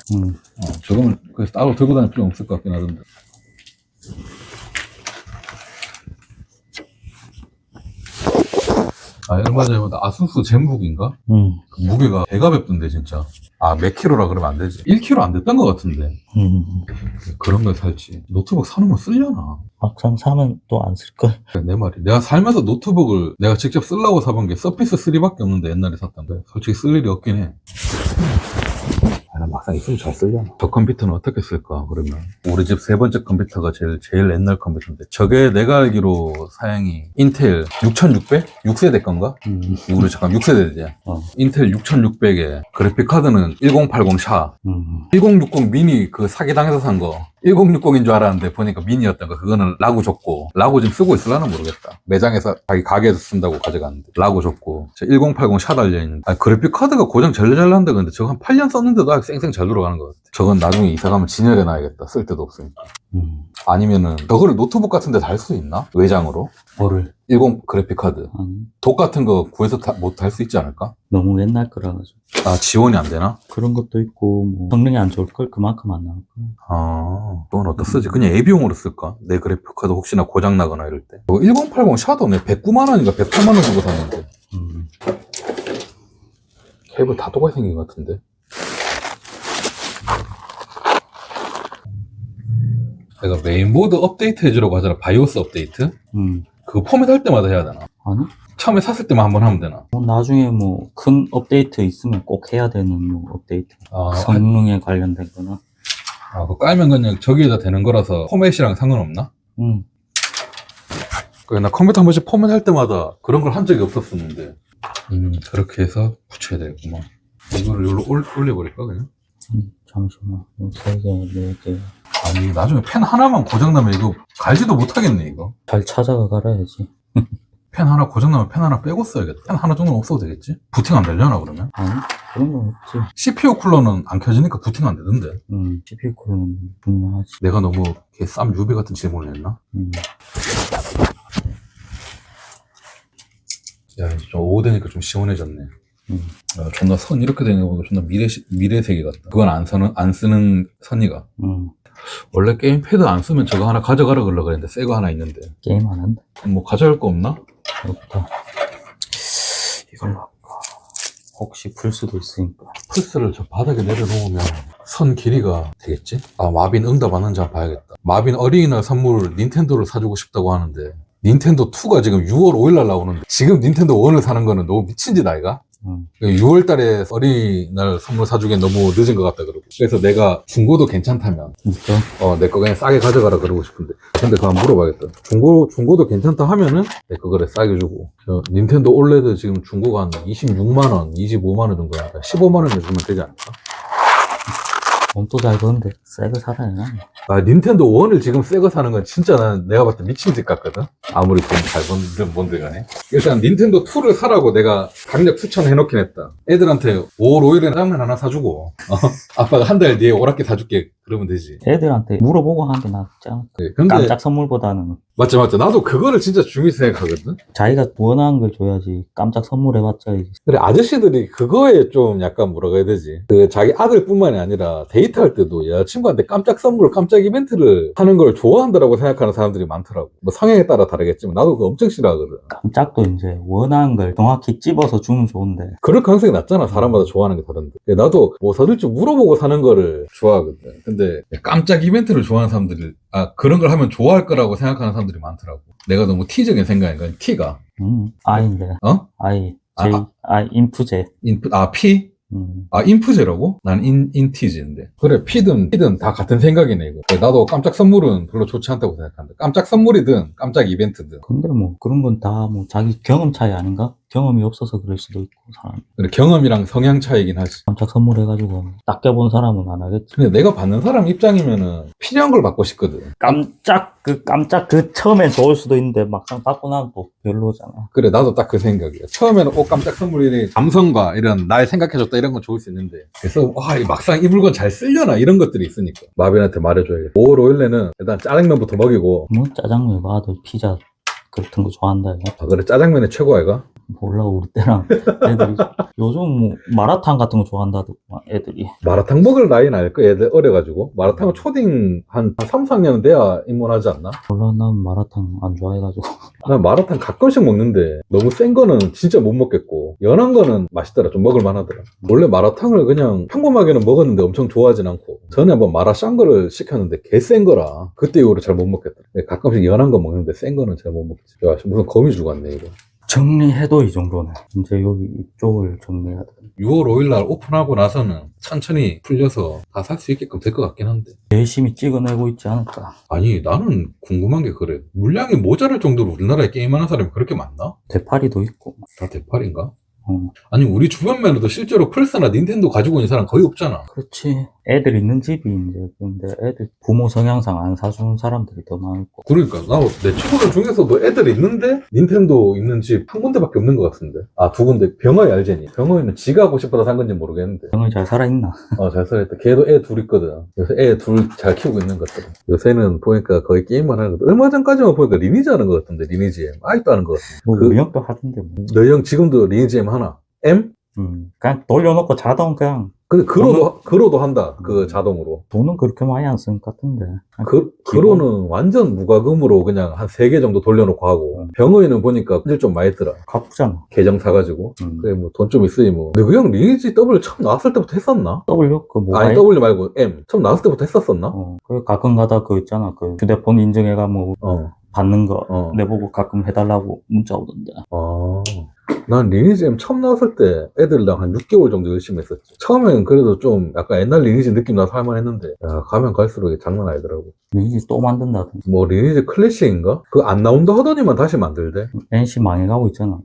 저거는 그래서 따로 들고 다닐 필요 없을 것 같긴 하던데. 아, 얼마 전에 아수스 젠북인가? 그 무게가 배가 뵙던데 진짜. 아, 몇 킬로라 그러면 안 되지. 1kg 안 됐던 것 같은데. 그런 걸 살지. 노트북 사놓으면 쓰려나? 막상 사면 또 안 쓸걸. 내 말이. 내가 살면서 노트북을 내가 직접 쓰려고 사본 게 서피스 3밖에 없는데, 옛날에 샀던 거. 솔직히 쓸 일이 없긴 해. 아, 난 막상 있으면 잘 쓰려나? 저 컴퓨터는 어떻게 쓸까, 그러면? 우리 집 세 번째 컴퓨터가 제일 옛날 컴퓨터인데. 저게 내가 알기로 사양이 인텔 6600? 6세대 건가? 우리 잠깐 6세대지. 인텔 6600에 그래픽카드는 1080 샤. 1060 미니 그 사기당해서 산 거. 1060인 줄 알았는데 보니까 미니였던 거. 그거는 라구 줬고. 라구 지금 쓰고 있으려나 모르겠다. 매장에서 자기 가게에서 쓴다고 가져갔는데. 라구 줬고. 1080 샤 달려있는데. 아, 그래픽카드가 고장 잘 난다. 근데 저거 한 8년 썼는데도 아직 쌩쌩 잘 돌아가는 것 같아. 저건 나중에 이사가면 진열해 놔야겠다. 쓸 데도 없으니까. 아니면은 저거를 노트북 같은 데 달 수 있나? 외장으로? 뭐를? 10 그래픽카드. 독 같은 거 구해서 못 달 수 있지 않을까? 너무 옛날 거라가지고. 아, 지원이 안 되나? 그런 것도 있고, 뭐, 성능이 안 좋을 걸 그만큼 안 나올 걸. 아, 그건 어디다 쓰지? 그냥 예비용으로 쓸까? 내 그래픽카드 혹시나 고장나거나 이럴 때. 1080 샤도 내 109만원인가 108만원 주고 샀는데. 케이블 다 똑같이 생긴 것 같은데. 내가 메인보드 업데이트 해주라고 하잖아. 바이오스 업데이트? 그거 포맷할 때마다 해야 되나? 아니? 처음에 샀을 때만 한번 하면 되나? 뭐 나중에 뭐 큰 업데이트 있으면 꼭 해야 되는 뭐 업데이트. 성능에 관련된 거나. 아, 그거 깔면 그냥 저기에다 되는 거라서 포맷이랑 상관없나? 그래, 나 컴퓨터 한 번씩 포맷할 때마다 그런 걸 한 적이 없었었는데. 그렇게 해서 붙여야 되겠구만. 이거를 여기로 올려버릴까, 그냥? 잠시만. 3개, 4개. 아니, 나중에 펜 하나만 고장나면 이거 갈지도 못하겠네, 이거. 잘 찾아가 갈아야지. 펜 하나 고장나면 펜 하나 빼고 써야겠다. 펜 하나 정도는 없어도 되겠지? 부팅 안 되려나, 그러면? 아니, 그런 건 없지. CPU 쿨러는 안 켜지니까 부팅 안 되던데. CPU 쿨러는 분명하지. 내가 너무 쌈 유비 같은 질문을 했나? 야, 좀 오후 되니까 좀 시원해졌네. 야, 존나 선 이렇게 되는 거 보니까 존나 미래세계 같다. 그건 안 쓰는 선이가. 원래 게임 패드 안 쓰면 저거 하나 가져가라 그러려고 그랬는데 새 거 하나 있는데. 게임 안 한다. 뭐 가져갈 거 없나? 없다. 이걸로 할까. 혹시 풀 수도 있으니까. 플스를 저 바닥에 내려놓으면 선 길이가 되겠지? 아, 마빈 응답 안 하는지 한번 봐야겠다. 마빈 어린이날 선물 닌텐도를 사주고 싶다고 하는데 닌텐도 2가 지금 6월 5일날 나오는데 지금 닌텐도 1을 사는 거는 너무 미친 짓 아이가? 6월 달에 어린이날 선물 사주기엔 너무 늦은 것 같다 그러고. 그래서 내가 중고도 괜찮다면 진짜? 내 거 그냥 싸게 가져가라 그러고 싶은데. 근데 그거 한번 물어봐야겠다. 중고도 괜찮다 하면은 내 거 그래 싸게 주고. 저 닌텐도 올레드 지금 중고가 한 26만원, 25만원 정도 하니까 15만원에 주면 되지 않을까? 돈도 잘 버는데 새거 살아야 나. 아, 닌텐도 1을 지금 새 거 사는 건 진짜 내가 봤을 때 미친 짓 같거든? 아무리 돈 잘 번든 뭔들 간에. 일단 닌텐도 2를 사라고 내가 강력 추천해놓긴 했다. 애들한테 5월 5일에 짜장면 하나 사주고, 아빠가 한 달 뒤에 오락기 사줄게. 그러면 되지. 애들한테 물어보고 하는 게 낫지 않을까? 네, 근데 깜짝 선물보다는. 맞지. 나도 그거를 진짜 중요시 생각하거든. 자기가 원하는 걸 줘야지. 깜짝 선물해봤자 이게. 그래, 아저씨들이 그거에 좀 약간 뭐라고 해야 되지? 그 자기 아들뿐만이 아니라 데이트할 때도 여자친구한테 깜짝 선물, 깜짝 이벤트를 하는 걸 좋아한다라고 생각하는 사람들이 많더라고. 뭐 성향에 따라 다르겠지만 나도 그거 엄청 싫어하거든. 깜짝도 이제 원하는 걸 정확히 집어서 주면 좋은데. 그럴 가능성이 낮잖아. 사람마다 좋아하는 게 다른데. 나도 뭐 사줄지 물어보고 사는 거를 좋아하거든. 근데 깜짝 이벤트를 좋아하는 사람들이 그런 걸 하면 좋아할 거라고 생각하는 사람들이 많더라고. 내가 너무 T적인 생각인가? T가. I인데. 어? I. J. I. 인프제. P? 음. 인프제라고? 난 인티지인데. 그래, P든 다 같은 생각이네, 이거. 나도 깜짝 선물은 별로 좋지 않다고 생각한다. 깜짝 선물이든, 깜짝 이벤트든. 근데 뭐, 그런 건 다 뭐, 자기 경험 차이 아닌가? 경험이 없어서 그럴 수도 있고, 사람. 그래, 경험이랑 성향 차이긴 하지. 깜짝 선물해가지고, 딱 껴본 사람은 안 하겠지. 근데 내가 받는 사람 입장이면은 필요한 걸 받고 싶거든. 깜짝 처음엔 좋을 수도 있는데, 막상 받고 나면 또 별로잖아. 그래, 나도 딱 그 생각이야. 처음에는 깜짝 선물이 감성과 이런 날 생각해줬다 이런 건 좋을 수 있는데. 그래서, 이 막상 이 물건 잘 쓰려나 이런 것들이 있으니까. 마빈한테 말해줘야겠다. 5월 5일에는 일단 짜장면부터 먹이고. 뭐, 짜장면, 아들 피자 같은 거 좋아한다, 이거. 그래, 짜장면이 최고 아이가? 몰라, 우리 때랑 애들이. 요즘 뭐, 마라탕 같은 거 좋아한다도, 애들이. 마라탕 먹을 나이는 알거 애들 어려가지고. 마라탕은 초딩 한 3, 4학년 돼야 입문하지 않나? 몰라, 난 마라탕 안 좋아해가지고. 난 마라탕 가끔씩 먹는데 너무 센 거는 진짜 못 먹겠고 연한 거는 맛있더라. 좀 먹을 만하더라. 원래 마라탕을 그냥 평범하게는 먹었는데 엄청 좋아하진 않고 전에 한번 마라 싼 거를 시켰는데 개 센 거라 그때 이후로 잘 못 먹겠더라. 가끔씩 연한 거 먹는데 센 거는 잘 못 먹겠지. 야, 무슨 거미줄 같네 이거. 정리해도 이 정도네. 이제 여기 이쪽을 정리해야 돼. 6월 5일 날 오픈하고 나서는 천천히 풀려서 다 살 수 있게끔 될 것 같긴 한데. 열심히 찍어내고 있지 않을까. 아니, 나는 궁금한 게 그래. 물량이 모자랄 정도로 우리나라에 게임하는 사람이 그렇게 많나? 대파리도 있고. 다 대팔인가? 어. 아니, 우리 주변만 해도 실제로 플스나 닌텐도 가지고 있는 사람 거의 없잖아. 그렇지. 애들 있는 집이 이제, 근데 애들 부모 성향상 안 사주는 사람들이 더 많고. 그러니까 내 친구들 중에서도 애들 있는데 닌텐도 있는 집 한 군데밖에 없는 것 같은데. 두 군데. 병어이 알제니. 병어이는 지가 하고 싶어서 산 건지 모르겠는데. 형을 잘 살아있나? 잘 살아있다. 걔도 애 둘 있거든. 그래서 애 둘 잘 키우고 있는 것 같더라. 요새는 보니까 거의 게임만 하는 것 같아. 얼마 전까지만 보니까 리니지 하는 것 같은데. 리니지 M. 아직도 하는 것 같은데. 뭐, 우리 형도 하던데 뭐. 너희 형 지금도 리니지 M 하나? M? 그냥 돌려놓고 자동 그냥. 근데 그로도 한다. 그 자동으로. 돈은 그렇게 많이 안 쓰는 것 같은데. 그로는 완전 무과금으로 그냥 한 3개 정도 돌려놓고 하고. 병어이는 보니까 질 좀 많이 들어. 갚잖아. 계정 사가지고. 그래, 뭐, 돈 좀 있으니 뭐. 근데 그 형 리니지 W 처음 나왔을 때부터 했었나? W 그 뭐. 아니, W 말고 M. 처음 나왔을 때부터 했었었나? 그 가끔 가다 그 있잖아. 그 휴대폰 인증해가 뭐. 받는 거. 내보고 가끔 해달라고 문자 오던데. 난 리니지 M 처음 나왔을 때 애들이랑 한 6개월 정도 열심히 했었지. 처음에는 그래도 좀 약간 옛날 리니지 느낌 나서 할만했는데, 가면 갈수록 이게 장난 아니더라고. 리니지 또 만든다던데. 뭐, 리니지 클래식인가? 그거 안 나온다 하더니만 다시 만들대. NC 망해가고 있잖아.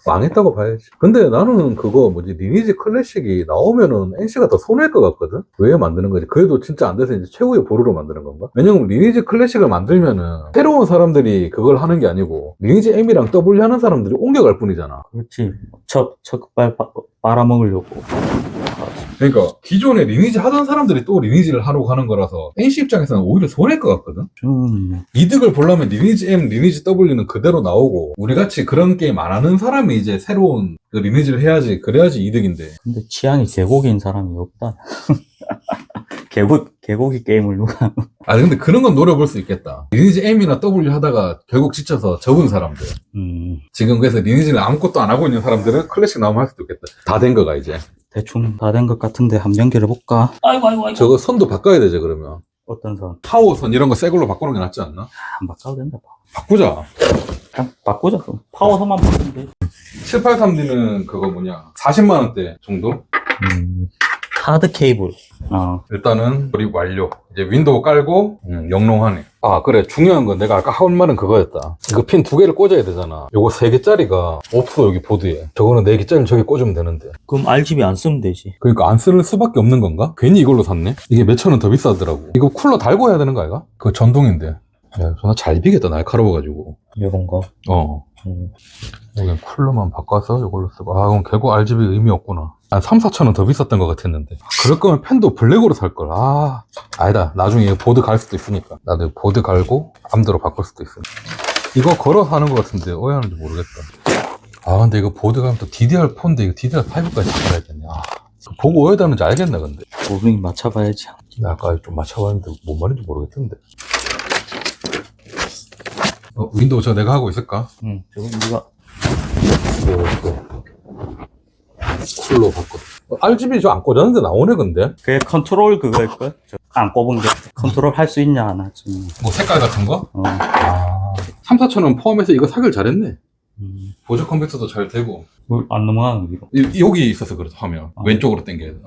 망했다고 봐야지. 근데 나는 그거 리니지 클래식이 나오면은 NC가 더 손해일 것 같거든? 왜 만드는 거지? 그래도 진짜 안 돼서 이제 최후의 보루로 만드는 건가? 왜냐면 리니지 클래식을 만들면은 새로운 사람들이 그걸 하는 게 아니고 리니지 M이랑 W 하는 사람들이 옮겨갈 뿐이잖아. 그렇지. 척발 빨아먹으려고. 그러니까 기존에 리니지 하던 사람들이 또 리니지를 하려고 하는 거라서 NC 입장에서는 오히려 손해일 것 같거든? 이득을 보려면 리니지 M, 리니지 W는 그대로 나오고 우리같이 그런 게임 안 하는 사람이 이제 새로운 그 리니지를 해야지, 그래야지 이득인데. 근데 취향이 개고기인 사람이 없다. 개고기 게임을 누가. 근데 그런 건 노려볼 수 있겠다. 리니지 M이나 W 하다가 결국 지쳐서 접은 사람들. 지금 그래서 리니지를 아무것도 안 하고 있는 사람들은 클래식 나오면 할 수도 있겠다. 다 된 거가 이제. 대충 다 된 것 같은데 한 연결해볼까? 아이고. 저거 선도 바꿔야 되죠, 그러면. 어떤 선? 파워선 이런 거 새 걸로 바꾸는 게 낫지 않나? 안 바꿔도 된다. 바꾸자. 그냥 바꾸자. 그럼. 파워선만 바꾸면 돼. 783D는 그거 40만원대 정도? 하드 케이블. 일단은 조립 완료. 이제 윈도우 깔고 영롱하네. 그래, 중요한 건 내가 아까 한 말은 그거였다. 이거 핀 2개를 꽂아야 되잖아. 요거 3개짜리가 없어, 여기 보드에. 저거는 4개짜리를 저기 꽂으면 되는데. 그럼 RGB 안 쓰면 되지. 그러니까 안 쓸 수밖에 없는 건가? 괜히 이걸로 샀네. 이게 몇천 원 더 비싸더라고. 이거 쿨러 달고 해야 되는 거 아이가? 그거 전동인데. 야, 전화 잘 비겠다, 날카로워가지고. 요런 거? 그냥 쿨러만 바꿔서 이걸로 쓰고. 그럼 결국 RGB 의미 없구나. 한 3, 4천 원 더 비쌌던 것 같았는데. 그럴 거면 펜도 블랙으로 살걸. 아니다. 나중에 보드 갈 수도 있으니까. 나도 보드 갈고 암드로 바꿀 수도 있어. 이거 걸어서 하는 것 같은데 오해하는지 모르겠다. 근데 이거 보드 가면 또 DDR4인데 이거 DDR5까지 바꿔야겠네. 보고 오해하는지 알겠나 근데. 우리 맞춰봐야지. 나 아까 좀 맞춰봤는데 뭔 말인지 모르겠던데. 윈도우 저 내가 하고 있을까? 응, 저거 네가 쿨로 바꿔. RGB 저 안 꽂았는데 나오네 근데. 그게 컨트롤 그거일걸? 안 꼽은 게 컨트롤 할 수 있냐 안 하지. 뭐 색깔 같은 거? 3, 4천 원 포함해서 이거 사길 잘했네. 보조 컴퓨터도 잘 되고. 안 넘어가는 위로. 여기 있어서 그렇다 화면. 왼쪽으로 당겨야 돼.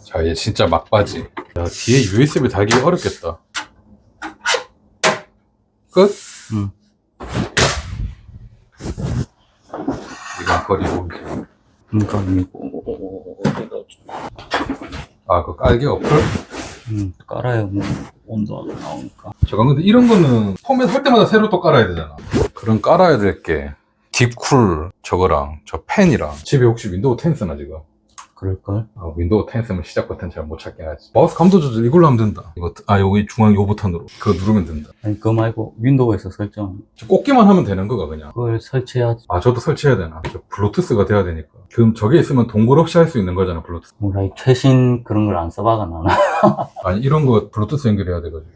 자, 얘 진짜 막바지. 야, 뒤에 USB 달기 어렵겠다. 끝? 응. 이건 버리고. 그러니까 이거 그 깔개 어플? 깔아야 뭐 온도가 나오니까. 잠깐, 근데 이런 거는 포맷 할 때마다 새로 또 깔아야 되잖아. 그럼 깔아야 될 게 딥쿨 저거랑 저 펜이랑. 집에 혹시 윈도우 10 쓰나 지금? 그럴걸? 윈도우 10 쓰면 시작 버튼 잘 못 찾긴 하지. 마우스 감도 조절 이걸로 하면 된다. 여기 중앙 요 버튼으로 그거 누르면 된다. 아니 그거 말고 윈도우에서 설정. 꽂기만 하면 되는 거가 그냥. 그걸 설치해야지. 저도 설치해야 되나? 블루투스가 돼야 되니까. 그럼 저게 있으면 동굴 없이 할 수 있는 거잖아, 블루투스. 뭐라 최신 그런 걸 안 써봐가 나나. 아니, 이런 거 블루투스 연결해야 돼가지고.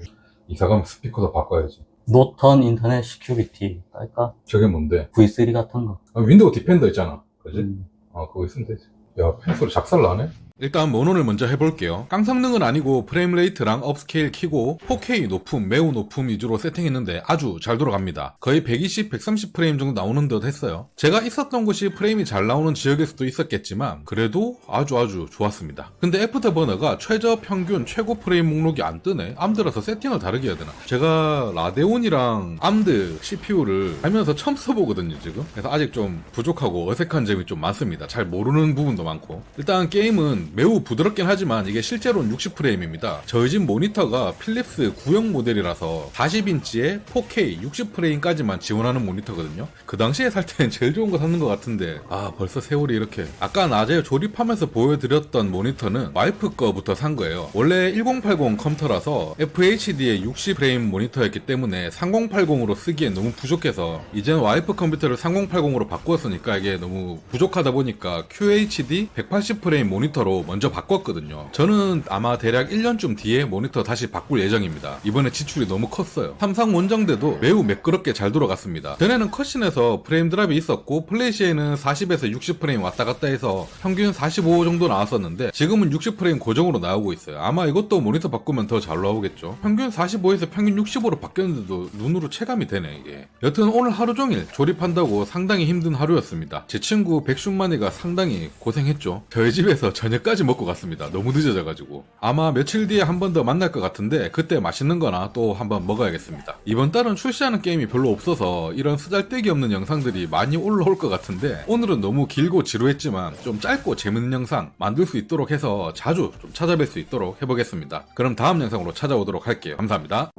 이사 가면 스피커도 바꿔야지. 노턴 인터넷 시큐리티 할까? 저게 뭔데? V3 같은 거. 윈도우 디펜더 있잖아. 그지? 음. 그거 있으면 되지. 야, 펜 소리 작살 나네? 일단 모노를 먼저 해볼게요. 깡성능은 아니고 프레임 레이트랑 업스케일 키고 4K 높음, 매우 높음 위주로 세팅했는데 아주 잘 돌아갑니다. 거의 120, 130 프레임 정도 나오는 듯 했어요. 제가 있었던 곳이 프레임이 잘 나오는 지역일 수도 있었겠지만 그래도 아주 좋았습니다. 근데 애프터버너가 최저 평균 최고 프레임 목록이 안 뜨네. 암드라서 세팅을 다르게 해야 되나? 제가 라데온이랑 암드 CPU를 알면서 처음 써보거든요 지금. 그래서 아직 좀 부족하고 어색한 점이 좀 많습니다. 잘 모르는 부분도 많고. 일단 게임은 매우 부드럽긴 하지만 이게 실제로는 60프레임입니다. 저희 집 모니터가 필립스 구형 모델이라서 40인치에 4K 60프레임까지만 지원하는 모니터거든요. 그 당시에 살 때는 제일 좋은 거 샀는 것 같은데 벌써 세월이 이렇게. 아까 낮에 조립하면서 보여드렸던 모니터는 와이프 거부터 산 거예요. 원래 1080 컴퓨터라서 FHD의 60프레임 모니터였기 때문에 3080으로 쓰기엔 너무 부족해서 이제는 와이프 컴퓨터를 3080으로 바꾸었으니까 이게 너무 부족하다 보니까 QHD 180프레임 모니터로 먼저 바꿨거든요. 저는 아마 대략 1년쯤 뒤에 모니터 다시 바꿀 예정입니다. 이번에 지출이 너무 컸어요. 삼성 원정대도 매우 매끄럽게 잘 돌아갔습니다. 전에는 컷신에서 프레임 드랍이 있었고 플래시에는 40에서 60프레임 왔다 갔다 해서 평균 45 정도 나왔었는데 지금은 60프레임 고정으로 나오고 있어요. 아마 이것도 모니터 바꾸면 더 잘 나오겠죠. 평균 45에서 평균 60으로 바뀌었는데도 눈으로 체감이 되네 이게. 여튼 오늘 하루 종일 조립한다고 상당히 힘든 하루였습니다. 제 친구 백슌마니가 상당히 고생했죠. 저희 집에서 저녁까지 먹고 갔습니다. 너무 늦어져가지고. 아마 며칠 뒤에 한 번 더 만날 것 같은데 그때 맛있는 거나 또 한번 먹어야겠습니다. 이번 달은 출시하는 게임이 별로 없어서 이런 쓰잘데기 없는 영상들이 많이 올라올 것 같은데 오늘은 너무 길고 지루했지만 좀 짧고 재밌는 영상 만들 수 있도록 해서 자주 좀 찾아뵐 수 있도록 해보겠습니다. 그럼 다음 영상으로 찾아오도록 할게요. 감사합니다.